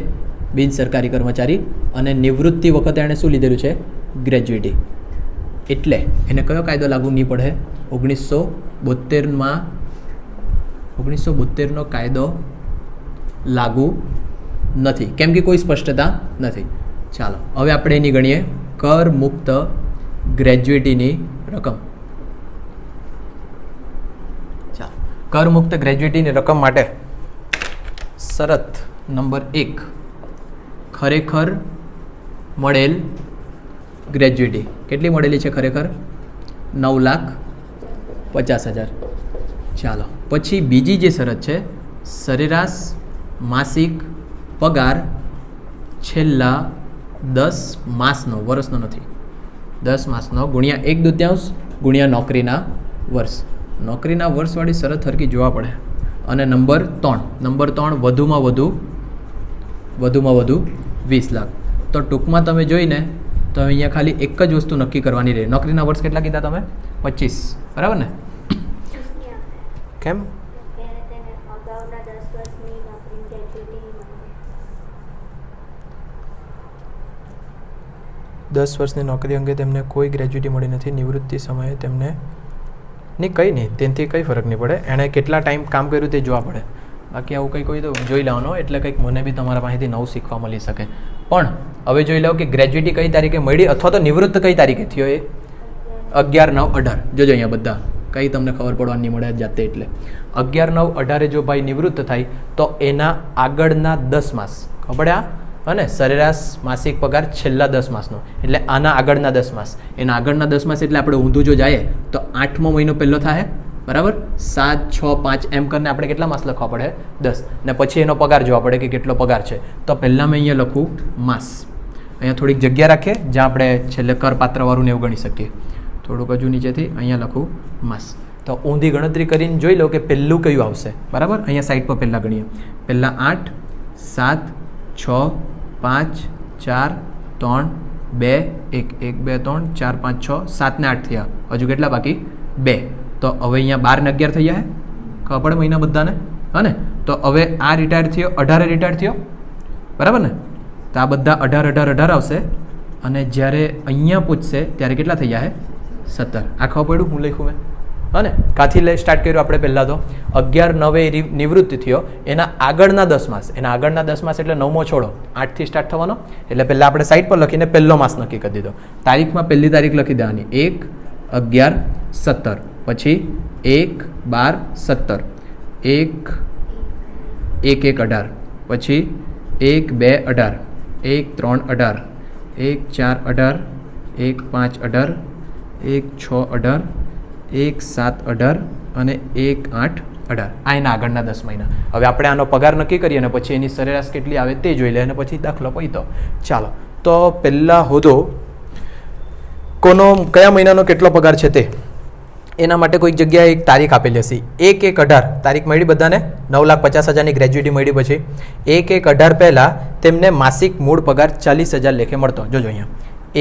[SPEAKER 2] બિન સરકારી કર્મચારી. અને નિવૃત્તિ વખતે એણે શું લીધેલું છે? ગ્રેજ્યુટી. એટલે એને કયો કાયદો લાગુ નહીં પડે? 1972નો કાયદો લાગુ નથી, કેમ કે કોઈ સ્પષ્ટતા નથી. ચાલો હવે આપણે એની ગણીએ કર મુક્ત ગ્રેજ્યુટીની રકમ. કરમુક્ત ગ્રેજ્યુટીની રકમ માટે શરત નંબર 1, ખરેખર મળેલ ગ્રેજ્યુટી. કેટલી મળેલી છે ખરેખર? 9,50,000. ચાલો પછી બીજી જે શરત છે, સરેરાશ માસિક પગાર છેલ્લા 10 માસનો, વર્ષનો નથી, 10 માસનો ગુણ્યા 1/2 ગુણ્યા નોકરીના વર્ષ. નોકરીના વર્ષવાળી શરત હરકી જોવા પડે. અને નંબર 3 વધુમાં વધુ 20 લાખ. તો ટૂંકમાં તમે જોઈને તો અહીંયા ખાલી એક જ વસ્તુ નક્કી કરવાની રહે. નોકરીના વર્ષ કેટલા કીધા તમે? 25, બરાબર ને? કેમ? 10 વર્ષની નોકરી અંગે તેમને કોઈ ગ્રેજ્યુટી મળી નથી. નિવૃત્તિ સમયે તેમને નહીં કંઈ નહીં, તેનાથી કંઈ ફરક નહીં પડે. એણે કેટલા ટાઈમ કામ કર્યું તે જોવા પડે. બાકી આવું કંઈ કોઈ તો જોઈ લેવાનો, એટલે કંઈક મને બી તમારા પાસેથી નવું શીખવા મળી શકે. પણ હવે જોઈ લો કે ગ્રેજ્યુટી કઈ તારીખે મળી અથવા તો નિવૃત્ત કઈ તારીખે થયો એ 11/9/18. જોજો અહીંયા બધા કંઈ તમને ખબર પડવાની મળે જાતે. એટલે 11/9/18 જો ભાઈ નિવૃત્ત થાય તો એના આગળના 10 માસ ખબર અને સરેરાશ માસિક પગાર છેલ્લા 10 માસનો, એટલે આના આગળના 10 માસ, એના આગળના 10 માસ એટલે આપણે ઊંધું જો જાય તો 8મો મહિનો પહેલો થાય, બરાબર. 7, 6, 5 એમ કરીને આપણે કેટલા માસ લખવા પડે? 10. ને પછી એનો પગાર જોવા પડે કે કેટલો પગાર છે. તો પહેલાં મેં અહીંયા લખું માસ, અહીંયા થોડીક જગ્યા રાખીએ જ્યાં આપણે છેલ્લે કરપાત્રવાળું ને એવું ગણી શકીએ. થોડુંક હજુ નીચેથી અહીંયા લખું માસ. તો ઊંધી ગણતરી કરીને જોઈ લો કે પહેલું કયું આવશે, બરાબર. અહીંયા સાઈડ પર પહેલાં ગણીએ. પહેલાં 8, 7, 6, 5, 4, 3, 2, 1, 1, 2, 3, 4, 5, 6, 7 ને 8 થયા. હજુ કેટલા બાકી? 2. તો હવે અહીંયા 12 ને 11 થઈ જાય, ખબર પડે મહિના બધાને, હા. તો હવે આ રિટાયર થયો, 18 રિટાયર થયો, બરાબર ને. તો આ બધા 18, 18, 18 આવશે. અને જ્યારે અહીંયા પૂછશે ત્યારે કેટલા થઈ જાય? 17. આ ખબર પડ્યું હું લખ્યું મેં, હા ને. કાથી સ્ટાર્ટ કર્યું આપણે? પહેલાં તો 11/9 નિવૃત્ત થયો, એના આગળના 10 માસ, એના આગળના 10 માસ એટલે 9મો છોડો, 8થી સ્ટાર્ટ થવાનો. એટલે પહેલાં આપણે સાઈડ પર લખીને પહેલો માસ નક્કી કરી દીધો. તારીખમાં પહેલી તારીખ લખી દેવાની 1/11/17, પછી 1/12/17, 1/1/18, પછી 1/2/18, 1/3/18, 1/4/18, 1/5/18, 1/6/18, 1/7/18 અને 1/8/18. આ એના આગળના 10 મહિના. હવે આપણે આનો પગાર નક્કી કરીએ અને પછી એની સરેરાશ કેટલી આવે તે જોઈ લે અને પછી દાખલો પૈતો. ચાલો, તો પહેલાં હોદો કોનો કયા મહિનાનો કેટલો પગાર છે તે એના માટે કોઈક જગ્યાએ એક તારીખ આપેલી હશે. 1/1/18 તારીખ મળી બધાને. 9,50,000ની ગ્રેજ્યુટી મળી. પછી 1/1/18 પહેલાં તેમને માસિક મૂળ પગાર 40,000 લેખે મળતો. જોજો અહીંયા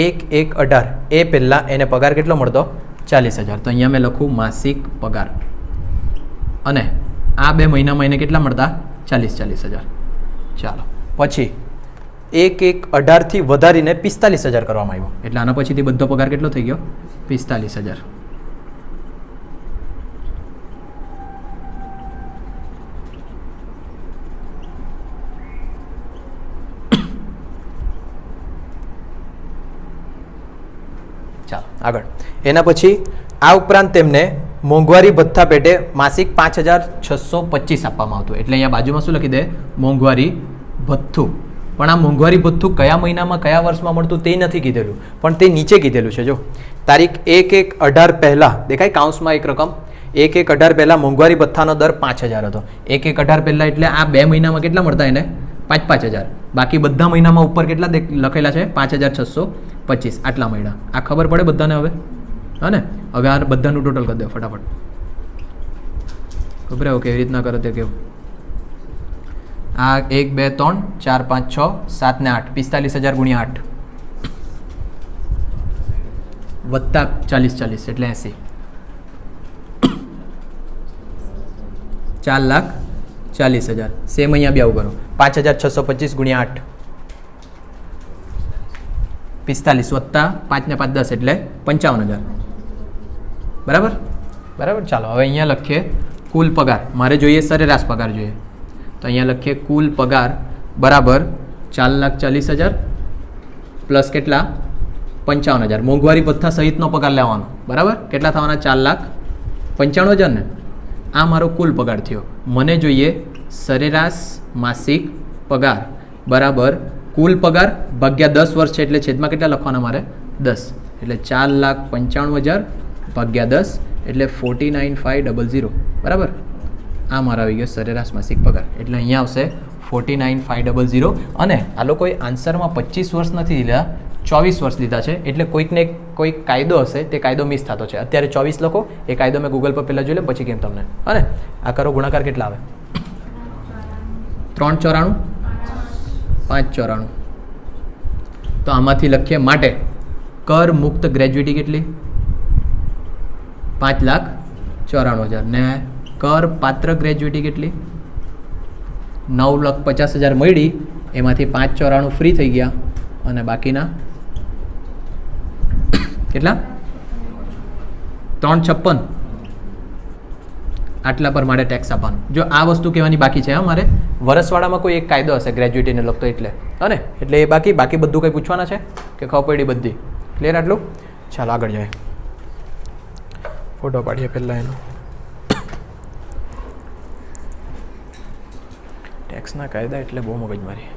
[SPEAKER 2] 1/1/18 એ પહેલાં એને પગાર કેટલો મળતો? 40,000. તો અહીંયા મેં લખું માસિક પગાર. અને આ 2 મહિનામાં એને કેટલા મળતા? 40,000. ચાલો, પછી 1/1/18 થી વધારીને 45,000 કરવામાં આવ્યો. એટલે આના પછીથી બધો પગાર કેટલો થઈ ગયો? 45,000. ચાલો આગળ. એના પછી આ ઉપરાંત તેમને મોંઘવારી ભથ્થા પેટે માસિક 5,625 આપવામાં આવતું. એટલે અહીંયા બાજુમાં શું લખી દે? મોંઘવારી ભથ્થું. પણ આ મોંઘવારી ભથ્થું કયા મહિનામાં કયા વર્ષમાં મળતું તે નથી કીધેલું, પણ તે નીચે કીધેલું છે. જો તારીખ 1/1/18 પહેલાં દેખાય કાઉન્સમાં એક રકમ. 1/1/18 પહેલાં મોંઘવારી ભથ્થાનો દર 5,000 હતો. 1/1/18 પહેલાં એટલે આ 2 મહિનામાં કેટલા મળતા એને? 5,000. બાકી બધા મહિનામાં ઉપર કેટલા લખેલા છે? 5,625. આટલા મહિના. આ ખબર પડે બધાને હવે, હા ને. હવે આ બધાનું ટોટલ કરી દે ફટાફટ. ખબર આવે કેવી રીતના કરે તે કેવું? આ 1, 2, 3, 4, 5, 6, 7 ને 8, 45,000 ગુણ્યા 8 વત્તા 40 એટલે 80. 4,40,000. સેમ અહીંયા બી આવું કરો. 5,625 ગુણ્યા 8 45 વત્તા 5 ને 5 10 એટલે 55,000. બરાબર. ચાલો હવે અહીંયા લખીએ કુલ પગાર. મારે જોઈએ સરેરાશ પગાર જોઈએ, તો અહીંયા લખીએ કુલ પગાર બરાબર 4,40,000 પ્લસ કેટલા? 55,000. મોંઘવારી ભથ્થા સહિતનો પગાર લેવાનો, બરાબર. કેટલા થવાના? 4,95,000 ને. આ મારો કુલ પગાર થયો. મને જોઈએ સરેરાશ માસિક પગાર બરાબર કુલ પગાર ભાગ્યા 10 વર્ષ છે એટલે છેદમાં કેટલા લખવાના મારે? 10. એટલે 4,95,000 ભાગ્યા 10 એટલે 49,500. બરાબર. આ મારા આવી ગયો સરેરાશ માસિક પગાર. એટલે અહીંયા આવશે 49,500. અને આ લોકોએ આન્સરમાં 25 વર્ષ નથી લીધા, 24 વર્ષ લીધા છે. એટલે કોઈકને કોઈક કાયદો હશે, તે કાયદો મિસ થતો છે. અત્યારે 24 લખો. એ કાયદો મેં ગૂગલ પર પહેલાં જોઈ લે પછી કેમ તમને, અને આ કરો ગુણાકાર કેટલા આવે? 3,94, 5,94. તો આમાંથી લખીએ માટે કર મુક્ત ગ્રેજ્યુટી કેટલી? 5,94,000. ને કર પાત્ર ગ્રેજ્યુટી કેટલી? 9,50,000 મળી. એમાંથી 5,94 ફ્રી થઈ ગયા અને બાકીના કેટલા 356 આટલા પર મારે ટેક્સ આપવાનું. જો આ વસ્તુ કહેવાની બાકી છે મારે વરસવાળામાં કોઈ એક કાયદો હશે ગ્રેજ્યુટીને લગતો એટલે એટલે એ બાકી બધું કંઈ પૂછવાના છે કે ખબર પડી બધી ક્લિયર આટલું. ચાલો આગળ જાય. ફોટો પાડીએ પહેલાં એનો. ટેક્સના કાયદા એટલે બહુ મગજમારી.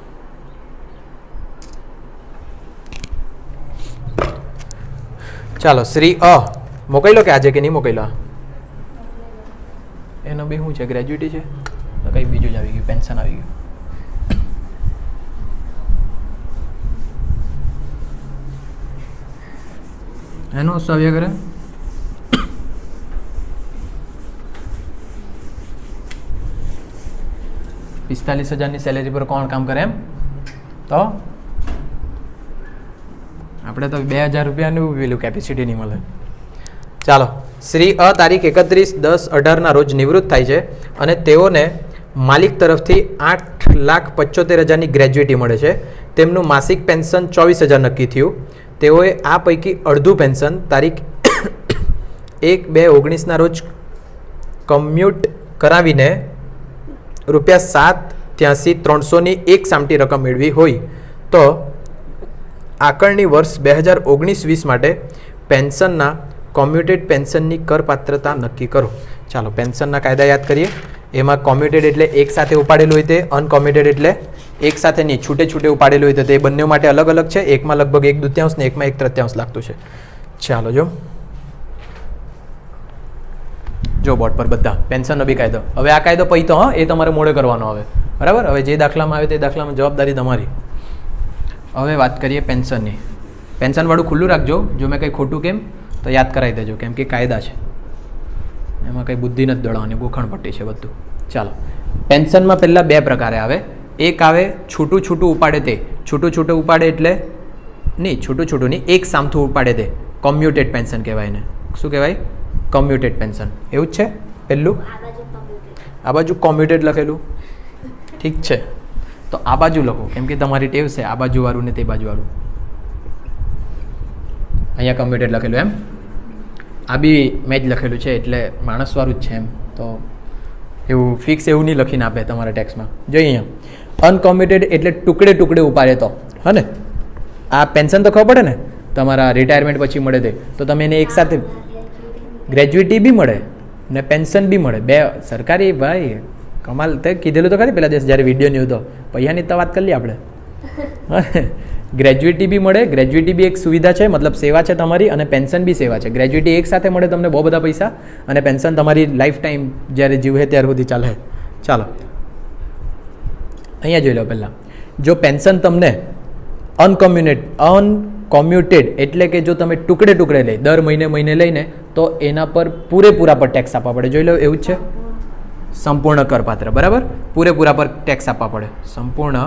[SPEAKER 2] ચાલો શ્રી મોકલી લો કે આજે કે નહીં મોકલી લો. એનો બી શું છે ગ્રેજ્યુટી છે તો કંઈક બીજું જ આવી ગયું પેન્શન આવી ગયું. એનું વસ્તુ આવ્યા કરે 45,000ની સેલેરી પર કોણ કામ કરે એમ તો આપણે તો 2,000 રૂપિયાનું પેલું કેપેસિટી નહીં મળે. ચાલો શ્રી તારીખ 31/10/18 રોજ નિવૃત્ત થાય છે અને તેઓને માલિક તરફથી 8,75,000ની ગ્રેજ્યુટી મળે છે. તેમનું માસિક પેન્શન 24,000 નક્કી થયું. તેઓએ આ પૈકી અડધું પેન્શન તારીખ 1/2/19 રોજ કમ્યુટ કરાવીને ₹7,83,300ની એક સામટી રકમ મેળવી હોય તો આકારણી વર્ષ 2019-20 માટે પેન્શનના કોમ્યુટેડ પેન્શનની કરપાત્રતા નક્કી કરો. ચાલો પેન્શનના કાયદા યાદ કરીએ. એમાં કોમ્યુટેડ એટલે એક સાથે ઉપાડેલું હોય તે, અનકોમ્યુટેડ એટલે એક સાથે નહીં છૂટે છૂટે ઉપાડેલું હોય તો તે બંને માટે અલગ અલગ છે. એકમાં લગભગ 1/2 ને એકમાં 1/3 લાગતું છે. ચાલો જો બોર્ડ પર બધા પેન્શનનો બી કાયદો. હવે આ કાયદો પછી તો એ તમારે મોડે કરવાનો આવે બરાબર. હવે જે દાખલામાં આવે તે દાખલામાં જવાબદારી તમારી. હવે વાત કરીએ પેન્શનની. પેન્શનવાળું ખુલ્લું રાખજો. જો મેં કંઈ ખોટું કેમ તો યાદ કરાવી દેજો કેમ કે કાયદા છે એમાં કંઈ બુદ્ધિ નથી દળવાની ગોખણપટ્ટી છે બધું. ચાલો પેન્શનમાં પહેલાં 2 પ્રકારે આવે. એક આવે છૂટું છૂટું ઉપાડે તે. છૂટું છૂટું ઉપાડે એટલે નહીં છૂટું છૂટું નહીં એક સામથું ઉપાડે તે કોમ્યુટેડ પેન્શન કહેવાય ને. શું કહેવાય? Commuted pension. એવું જ છે પહેલું. આ બાજુ કોમ્યુટેડ લખેલું ઠીક છે તો આ બાજુ લખો કેમ કે તમારી ટેવ છે આ બાજુવાળું ને તે બાજુવાળું. અહીંયા કોમ્યુટેડ લખેલું એમ. આ બી મેં જ લખેલું છે એટલે માણસવાળું જ છે એમ તો એવું ફિક્સ એવું નહીં લખીને આપે તમારા ટેક્સમાં. જો અહીંયા અનકોમ્યુટેડ એટલે ટુકડે ટુકડે ઉપાડે તો હા ને. આ પેન્શન તો ખબર પડે ને તમારા રિટાયરમેન્ટ પછી મળે તે તો તમે એને એકસાથે ગ્રેજ્યુટી બી મળે ને પેન્શન બી મળે. 2 સરકારી ભાઈ કમાલ. તે કીધેલું તો ખરી પેલા દિવસ જ્યારે વિડીયો નહીં હતો પૈસાની તો વાત કરી લઈએ આપણે. ગ્રેજ્યુટી બી મળે. ગ્રેજ્યુટી બી એક સુવિધા છે મતલબ સેવા છે તમારી અને પેન્શન બી સેવા છે. ગ્રેજ્યુટી એક સાથે મળે તમને બહુ બધા પૈસા અને પેન્શન તમારી લાઈફ ટાઈમ જ્યારે જીવે ત્યાર સુધી ચાલે. ચાલો અહીંયા જોઈ લો પહેલાં. જો પેન્શન તમને અનકોમ્યુટેડ એટલે કે જો તમે ટુકડે ટુકડે લઈ દર મહિને લઈને તો એના પર પૂરેપૂરા પર ટેક્સ આપવા પડે. જોઈ લો એવું જ છે. સંપૂર્ણ કરપાત્ર બરાબર. પૂરેપૂરા પર ટેક્સ આપવા પડે. સંપૂર્ણ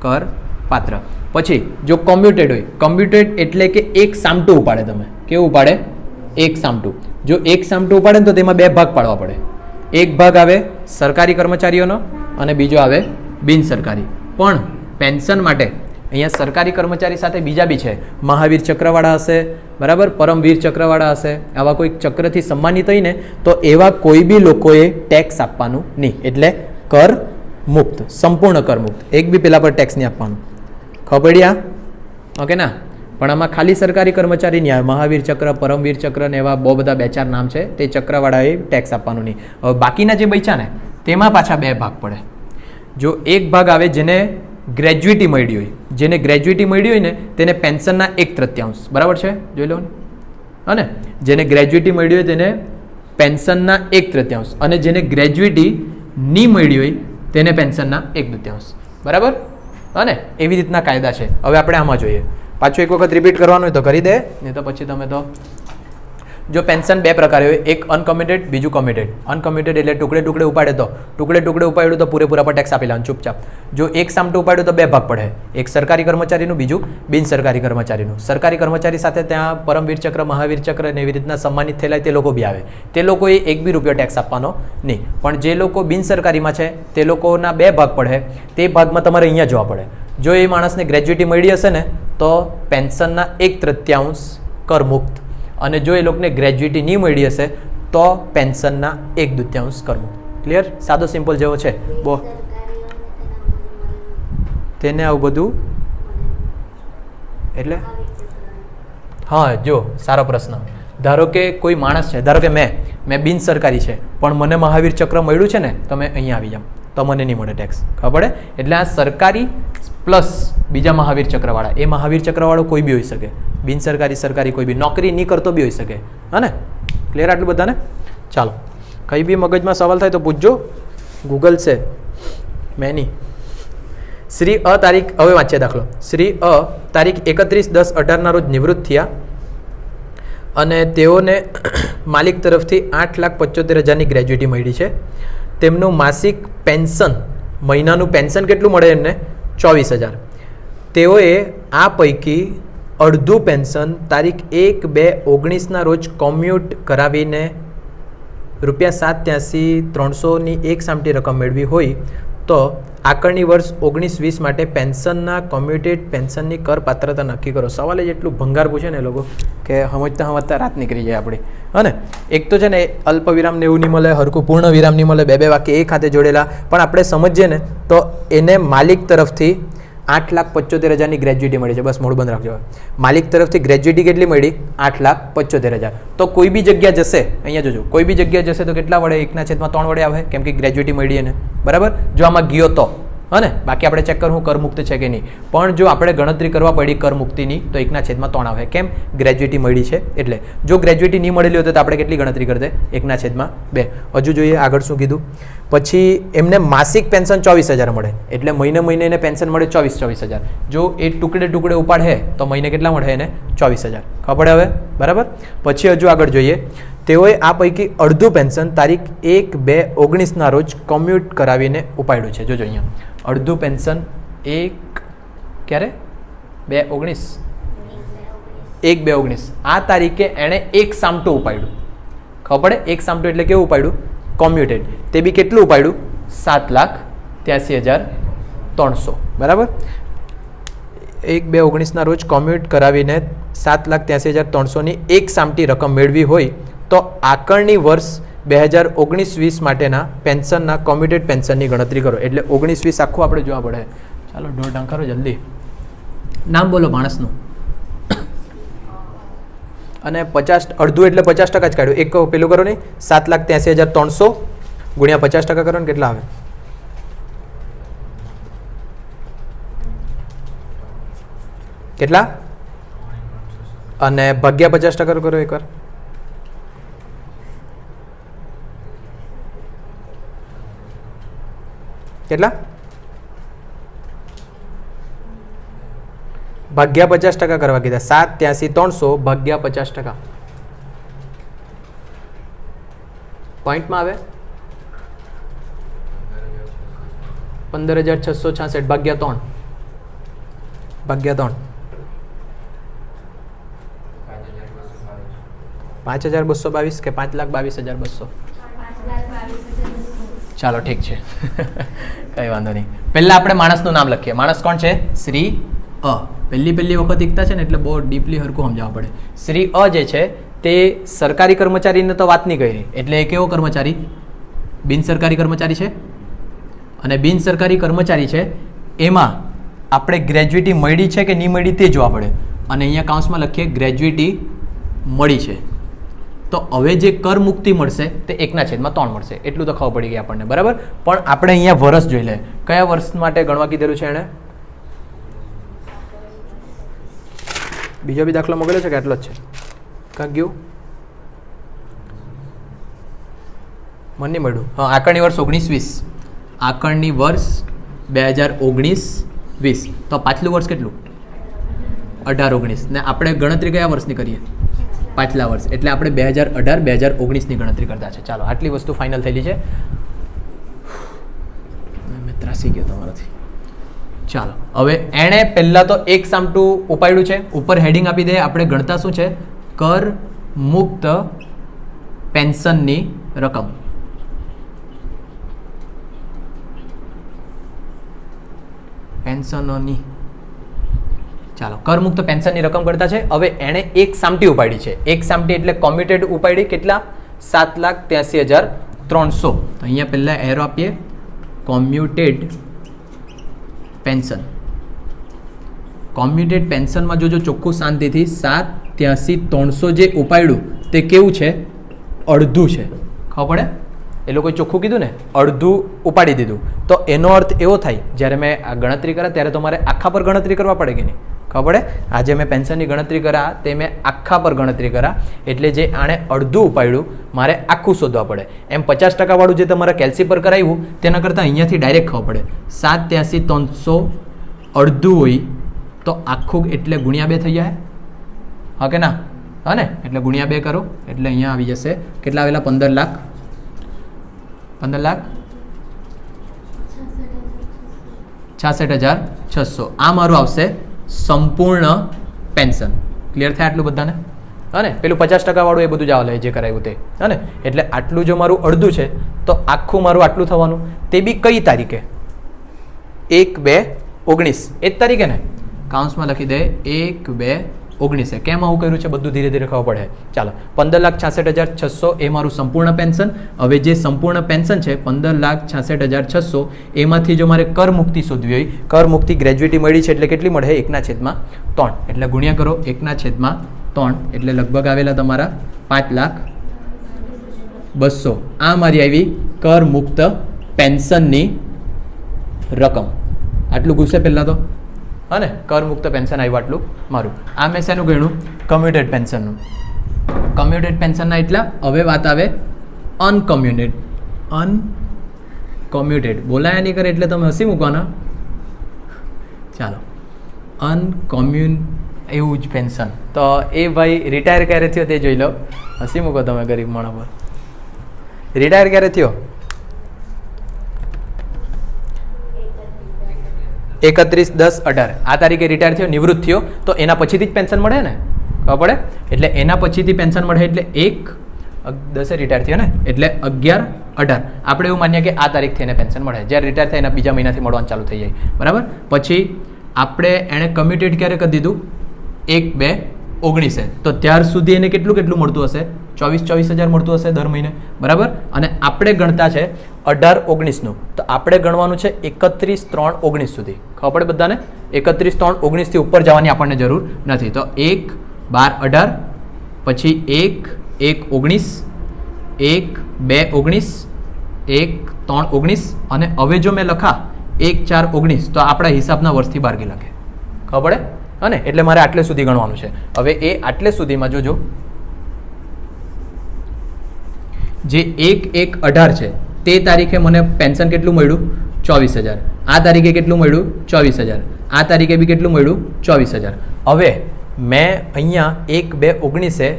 [SPEAKER 2] કરપાત્ર. પછી જો કોમ્યુટેડ હોય કોમ્યુટેડ એટલે કે એક સામટું ઉપાડે તમે. કેવું ઉપાડે? એક સામટું. જો એક સામટું ઉપાડે ને તો તેમાં 2 ભાગ પાડવા પડે. એક ભાગ આવે સરકારી કર્મચારીઓનો અને બીજો આવે બિનસરકારી. પણ પેન્શન માટે અહીંયા સરકારી કર્મચારી સાથે બીજા બી છે. મહાવીર ચક્રવાળા હશે બરાબર, પરમવીર ચક્રવાળા હશે. આવા કોઈ ચક્રથી સન્માનિત થઈને તો એવા કોઈ બી લોકોએ ટેક્સ આપવાનું નહીં. એટલે કર મુક્ત, સંપૂર્ણ કર મુક્ત. એક બી પેલા પર ટેક્સ નહીં આપવાનું. ખબર પડી આ? ઓકે ના. પણ આમાં ખાલી સરકારી કર્મચારી નહીં આવે. મહાવીર ચક્ર, પરમવીર ચક્ર ને એવા બહુ બધા 2-4 નામ છે તે ચક્રવાળાએ ટેક્સ આપવાનું નહીં. હવે બાકીના જે બચ્યા ને તેમાં પાછા 2 ભાગ પડે. જો એક ભાગ આવે જેને ગ્રેજ્યુટી મળી હોય, જેને ગ્રેજ્યુટી મળી હોય ને તેને પેન્શનના 1/3 બરાબર છે જોઈ લો અને જેને ગ્રેજ્યુટી મળી હોય તેને પેન્શનના 1/3 અને જેને ગ્રેજ્યુટી નહીં મળી હોય તેને પેન્શનના 1/2 બરાબર. અને એવી રીતના કાયદા છે. હવે આપણે આમાં જોઈએ. પાછું એક વખત રિપીટ કરવાનું હોય તો કરી દે નહીં તો પછી તમે તો જો પેન્શન 2 પ્રકારે હોય. એક અનકોમ્યુટેડ, બીજું કોમ્યુટેડ. અનકોમ્યુટેડ એટલે ટુકડે ટુકડે ઉપાડે તો ટુકડે ટુકડે ઉપાડ્યું તો પૂરેપૂરા પર ટેક્સ આપી લેવાનું ચૂપચાપ. જો એક સામટું ઉપાડ્યું તો 2 ભાગ પડે. એક સરકારી કર્મચારીનું, બીજું બિનસરકારી કર્મચારીનું. સરકારી કર્મચારી સાથે ત્યાં પરમવીર ચક્ર, મહાવીર ચક્ર ને એવી રીતના સન્માનિત થયેલા તે લોકો બી આવે. તે લોકોએ 1 બી રૂપિયો ટેક્સ આપવાનો નહીં. પણ જે લોકો બિનસરકારીમાં છે તે લોકોના 2 ભાગ પડે. તે ભાગમાં તમારે અહીંયા જોવા પડે. જો એ માણસને ગ્રેજ્યુટી મળી હશે ને તો પેન્શનના 1/3 કર મુક્ત અને જો એ લોકોને ગ્રેજ્યુટી નહીં મળી હશે તો પેન્શનના 1/2 કરવું. ક્લિયર? સાદો સિમ્પલ જેવો છે. બો તેને આવું બધું એટલે હા જો સારો પ્રશ્ન. ધારો કે કોઈ માણસ છે, ધારો કે મેં બિન સરકારી છે પણ મને મહાવીર ચક્ર મળ્યું છે ને, તમે અહીંયા આવી જાઓ તો મને નહીં મળે ટેક્સ. ખબર પડે? એટલે આ સરકારી પ્લસ બીજા મહાવીર ચક્રવાળા, એ મહાવીર ચક્રવાળો કોઈ બી હોઈ શકે, બિન સરકારી સરકારી કોઈ બી, નોકરી નહીં કરતો બી હોઈ શકે. હા ને? ક્લિયર આટલું બધાને? ચાલો, કંઈ બી મગજમાં સવાલ થાય તો પૂછજો, ગૂગલ છે મેં નહીં. શ્રી અ તારીખ, હવે વાંચીએ દાખલો. શ્રી અ તારીખ 31/10/18 રોજ નિવૃત્ત થયા અને તેઓને માલિક તરફથી 8,75,000ની ગ્રેજ્યુટી મળી છે. તેમનું માસિક પેન્શન, મહિનાનું પેન્શન કેટલું મળે એમને? 24,000. તેઓએ આ પૈકી અડધું પેન્શન તારીખ 1/2/19 રોજ કોમ્યુટ કરાવીને ₹783,300ની એક સામટી રકમ મેળવી હોય તો આકારણી વર્ષ 19-20 માટે પેન્શનના કોમ્યુટેડ પેન્શનની કર પાત્રતા નક્કી કરો. સવાલ જ એટલું ભંગાર પૂછે ને એ લોકો કે સમજતા રાત નીકળી જાય આપણી. હા ને? એક તો છે ને અલ્પ વિરામ ને એવું નહીં મળે, હરખું પૂર્ણ વિરામ નહીં મળે, બે વાક્ય એક હાથે જોડેલા. પણ આપણે સમજીએ ને તો એને માલિક તરફથી 8,75,000ની ગ્રેજ્યુટી મળી છે. બસ મોઢું બંધ રાખજો. માલિક તરફથી ગ્રેજ્યુટી કેટલી મળી? 8,75,000. તો કોઈ બી જગ્યા જશે, અહીંયા જોજો, કોઈ બી જગ્યા જશે તો કેટલા વડે? 1/3 વડે આવે, કેમ કે ગ્રેજ્યુટી મળી એને. બરાબર? જો આમાં ગયો તો, હા ને? બાકી આપણે ચેક કરવું કરમુક્ત છે કે નહીં. પણ જો આપણે ગણતરી કરવા પડી કરમુક્તિની તો 1/3 આવે. કેમ? ગ્રેજ્યુટી મળી છે એટલે. જો ગ્રેજ્યુટી નહીં મળેલી હોત તો આપણે કેટલી ગણતરી કરતે? 1/2. હજુ જોઈએ આગળ શું કીધું. પછી એમને માસિક પેન્શન 24,000 મળે, એટલે મહિને એને પેન્શન મળે 24,000. જો એ ટુકડે ઉપાડે તો મહિને કેટલા મળે એને? 24,000. ખબર પડે હવે? બરાબર? પછી હજુ આગળ જોઈએ. તેઓએ આ પૈકી અડધું પેન્શન તારીખ 1/2/19 રોજ કોમ્યુટ કરાવીને ઉપાડ્યું છે. જોજો અહીંયા અડધું પેન્શન ક્યારે? 1/2/19 આ તારીખે એણે એક સામટું ઉપાડ્યું. ખબર પડે? એક સામટું એટલે કેવું ઉપાડ્યું? કોમ્યુટેડ. તે બી કેટલું ઉપાડ્યું? 7,83,300. બરાબર? 1/2/19 રોજ કોમ્યુટ કરાવીને 7,83,300ની એક સામટી રકમ મેળવી હોય તો આકારણી વર્ષ 2019-20 માટેના પેન્શનના કોમ્યુટેડ પેન્શનની ગણતરી કરો. એટલે 19-20 આખું આપણે જોવા પડે. ચાલો દોઢ ઢંકારો જલ્દી. નામ બોલો માણસનું. અને 50 અડધું એટલે 50% જ કાઢ્યું. એક પેલું કરો નહીં, 7,83,300 ગુણ્યા 50% કરો ને કેટલા આવે? કેટલા? અને ભાગ્યા 50% કરો એકવાર. કેટલા? ભાગ્યા 50% કરવા કીધા. 7,83,300 ભાગ્યા 50%. પોઈન્ટમાં આવે 15,666 ભાગ્યા 3 5,222 કે 5,22,200? ચાલો ઠીક છે. કઈ વાંધો નહીં. પહેલા આપણે માણસનું નામ લખીએ. માણસ કોણ છે? શ્રી અ. પહેલી વખત શીખતા છે ને એટલે બહુ ડીપલી હરખું સમજાવવા પડે. શ્રી અ જે છે તે સરકારી કર્મચારીને તો વાત નહીં કરી, એટલે એ કેવો કર્મચારી? બિન સરકારી કર્મચારી છે. અને બિન સરકારી કર્મચારી છે એમાં આપણે ગ્રેજ્યુટી મળી છે કે નહીં મળી તે જોવા પડે. અને અહીંયા કાઉન્સમાં લખીએ ગ્રેજ્યુટી મળી છે. તો હવે જે કર મુક્તિ મળશે તે 1/3 મળશે. એટલું તો ખબર પડી ગઈ આપણને. બરાબર? પણ આપણે અહીંયા વર્ષ જોઈ લે. કયા વર્ષ માટે ગણવા કીધેલું છે એણે? બીજો બી દાખલો મોકલ્યો છે કે આટલો જ છે? કાંક ગયું મને નહીં મળ્યું. હા, આકારણી વર્ષ 19-20. આકારણી વર્ષ 2019-20. તો પાછલું વર્ષ કેટલું? 18-19. ને આપણે ગણતરી કયા વર્ષની કરીએ? પાછલા વર્ષ. એટલે આપણે 2018-2019ની ગણતરી કરતા છે. ચાલો આટલી વસ્તુ ફાઇનલ થયેલી છે. મેં ત્રાસી ગયો તમારાથી. ચાલો હવે એણે પહેલાં તો એક સામટું ઉપાડ્યું છે. ઉપર હેડિંગ આપી દે. આપણે ગણતા શું છે? કર મુક્ત પેન્શનની રકમ. પેન્શનોની ચાલો કરમુક્ત પેન્શનની રકમ કરતા છે. હવે એણે એક સામટી ઉપાડી છે. એક સામટી એટલે કોમ્યુટેડ ઉપાડી કેટલા 7,83,300. તો અહીંયા પહેલા એરો આપીએ કોમ્યુટેડ પેન્શન. કોમ્યુટેડ પેન્શનમાં જોજો ચોખ્ખું શાંતિથી 7,83,300 જે ઉપાડ્યું તે કેવું છે અડધું છે. ખબર પડે એ લોકોએ ચોખ્ખું કીધું ને અડધું ઉપાડી દીધું. તો એનો અર્થ એવો થાય જ્યારે મેં આ ગણતરી કર્યા ત્યારે તમારે આખા પર ગણતરી કરવા પડે કે નહીં ખબર પડે. આજે મેં પેન્શનની ગણતરી કર્યા તે મેં આખા પર ગણતરી કર્યા એટલે જે આણે અડધું ઉપાડ્યું મારે આખું શોધવા પડે. એમ 50% વાળું જે તમારા કેલ્સી પર કરાવ્યું તેના કરતાં અહીંયાથી ડાયરેક્ટ ખબર પડે 7,83,300 અડધું હોય તો આખું એટલે ગુણ્યા 2 થઈ જાય. હા કે ના? હા ને એટલે ગુણ્યા 2 કરો એટલે અહીંયા આવી જશે કેટલા આવેલા 15 લાખ 66,600. આ મારું આવશે સંપૂર્ણ પેન્શન. ક્લિયર થાય આટલું બધાને? હા ને પેલું 50% વાળું એ બધું જ આવે જે કરાવ્યું તે. હા ને એટલે આટલું જો મારું અડધું છે તો આખું મારું આટલું થવાનું. તે બી કઈ તારીખે 1/2/19 એ જ તારીખે ને કાઉન્સમાં લખી દે 1/2/19. કેમ આવું કર્યું છે બધું ધીરે ધીરે ખબર પડે. ચાલો 15,66,600 એ મારું સંપૂર્ણ પેન્શન. હવે જે સંપૂર્ણ પેન્શન છે 15,66,600 એમાંથી જો મારે કર મુક્તિ શોધવી હોય કર મુક્તિ ગ્રેજ્યુટી મળી છે એટલે કેટલી મળે 1/3 એટલે ગુણ્યા કરો 1/3 એટલે લગભગ આવેલા તમારા 5,02,000. આ મારી આવી કર મુક્ત પેન્શનની રકમ. આટલું ગુસ્સે પહેલાં તો હા ને કરમુક્ત પેન્શન આવ્યું આટલું મારું. આ મેં શેનું ગણ્યું કમ્યુટેડ પેન્શનનું. કમ્યુટેડ પેન્શનના એટલા. હવે વાત આવે અનકોમ્યુટેડ બોલાયા નહીં કરે એટલે તમે હસી મૂકવાના. ચાલો એવું જ પેન્શન. તો એ ભાઈ રિટાયર ક્યારે થયો તે જોઈ લો. હસી મૂકો તમે ગરીબ માણસ પર. રિટાયર ક્યારે થયો 31/10/18 આ તારીખે રિટાયર થયો નિવૃત્ત થયો તો એના પછીથી જ પેન્શન મળે ને ખબર પડે. એટલે એના પછીથી પેન્શન મળે એટલે 1/10 રિટાયર થયો ને એટલે 11/18 આપણે એવું માનીએ કે આ તારીખથી એને પેન્શન મળે. જ્યારે રિટાયર થાય એના બીજા મહિનાથી મળવાનું ચાલુ થઈ જાય બરાબર. પછી આપણે એણે કમ્યુટેડ ક્યારે કરી દીધું 1/2/19 તો ત્યાર સુધી એને કેટલું મળતું હશે 24,000 મળતું હશે દર મહિને બરાબર. અને આપણે ગણતા છે 18/19 તો આપણે ગણવાનું છે 31/3/19 સુધી. ખબર પડે બધાને 31/3/19 થી ઉપર જવાની આપણને જરૂર નથી. તો 1/12/18 પછી 1/1/19 1/2/19 1/3/19 અને હવે જો મેં લખા 1/4/19 તો આપણા હિસાબના વર્ષથી બારગી લાગે. ખબર પડે હા ને એટલે મારે આટલે સુધી ગણવાનું છે. હવે એ આટલે સુધીમાં જોજો જે 1/1/18 છે તે તારીખે મને પેન્શન કેટલું મળ્યું 24,000. આ તારીખે કેટલું મળ્યું 24,000. આ તારીખે બી કેટલું મળ્યું 24,000. હવે મેં અહીંયા 1/2/19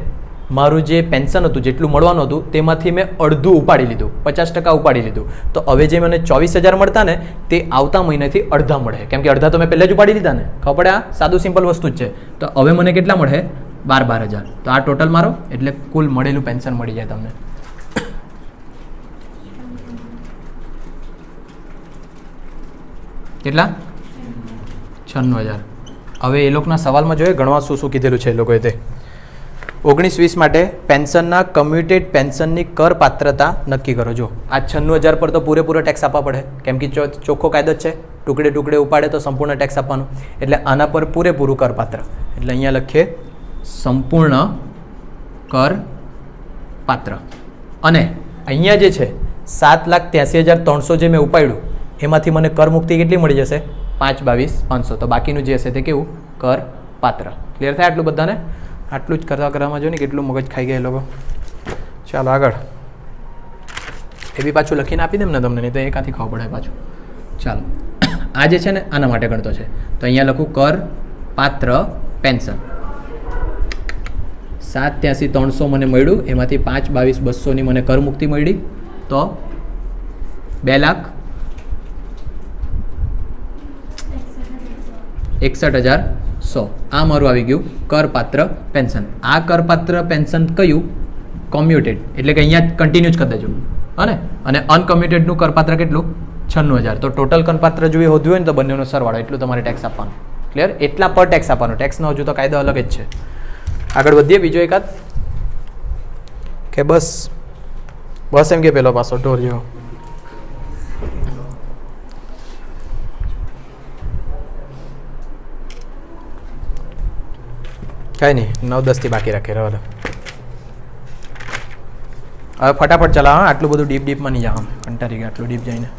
[SPEAKER 2] મારું જે પેન્શન હતું જેટલું મળવાનું હતું તેમાંથી મેં અડધું ઉપાડી લીધું 50% ઉપાડી લીધું. તો હવે જે મને 24,000 મળતા ને તે આવતા મહિનાથી અડધા મળે કેમ કે અડધા તો મેં પહેલાં જ ઉપાડી લીધા ને. ખબર પડે? આ સાદું સિમ્પલ વસ્તુ જ છે. તો હવે મને કેટલા મળે 12,000. તો આ ટોટલ મારો એટલે કુલ મળેલું પેન્શન મળી જાય તમને. કેટલા 96,000. હવે એ લોકોના સવાલમાં જોઈએ ગણવા શું કીધેલું છે એ લોકોએ તે 19-20 માટે પેન્શનના કમ્યુટેડ પેન્શનની કર પાત્રતા નક્કી કરો. જો આ 96,000 પર તો પૂરેપૂરો ટેક્સ આપવા પડે કેમ કે ચોખ્ખો કાયદો જ છે ટુકડે ટુકડે ઉપાડે તો સંપૂર્ણ ટેક્સ આપવાનું. એટલે આના પર પૂરેપૂરું કરપાત્ર એટલે અહીંયા લખીએ સંપૂર્ણ કરપાત્ર. અને અહીંયા જે છે 7,83,300 જે મેં ઉપાડ્યું એમાંથી મને કર મુક્તિ કેટલી મળી જશે 5,22,500. તો બાકીનું જે હશે તે કેવું કરપાત્ર. ક્લિયર થાય આટલું બધાને? આટલું જ કરવામાં જો ને કેટલું મગજ ખાઈ ગયા એ લોકો. ચાલો આગળ એ બી પાછું લખીને આપી દેમ ને તમને નહીં તો એકાથી ખાવા પડે પાછું. ચાલો આ જે છે ને આના માટે ગણતો છે તો અહીંયા લખું કરપાત્ર પેન્શન 7,83,300 મને મળ્યું એમાંથી 5,22,200 ની મને કર મુક્તિ મળી તો 2,61,100 આ મારું આવી ગયું કરપાત્ર પેન્શન. આ કરપાત્ર પેન્શન કયું કોમ્યુટેડ એટલે કે અહીંયા કન્ટિન્યુ જ કરી દેજો હા ને. અને અનકમ્યુટેડનું કરપાત્ર કેટલું 96,000. તો ટોટલ કરપાત્ર જો એ હોદ્યું હોય ને તો બંનેનો સરવાળો એટલું તમારે ટેક્સ આપવાનું. ક્લિયર? એટલા પર ટેક્સ આપવાનો. ટેક્સનો હજુ તો કાયદો અલગ જ છે. આગળ વધીએ. બીજો એકાદ કે બસ બસ એમ કે પેલો પાછો ઢોર જેવો. કઈ નહીં, 9-10 થી બાકી રાખે રહો. હવે ફટાફટ ચલાવો. આટલું બધું ડીપમાં નહીં જાવ, કંટાળી ગયા આટલું ડીપ જઈને.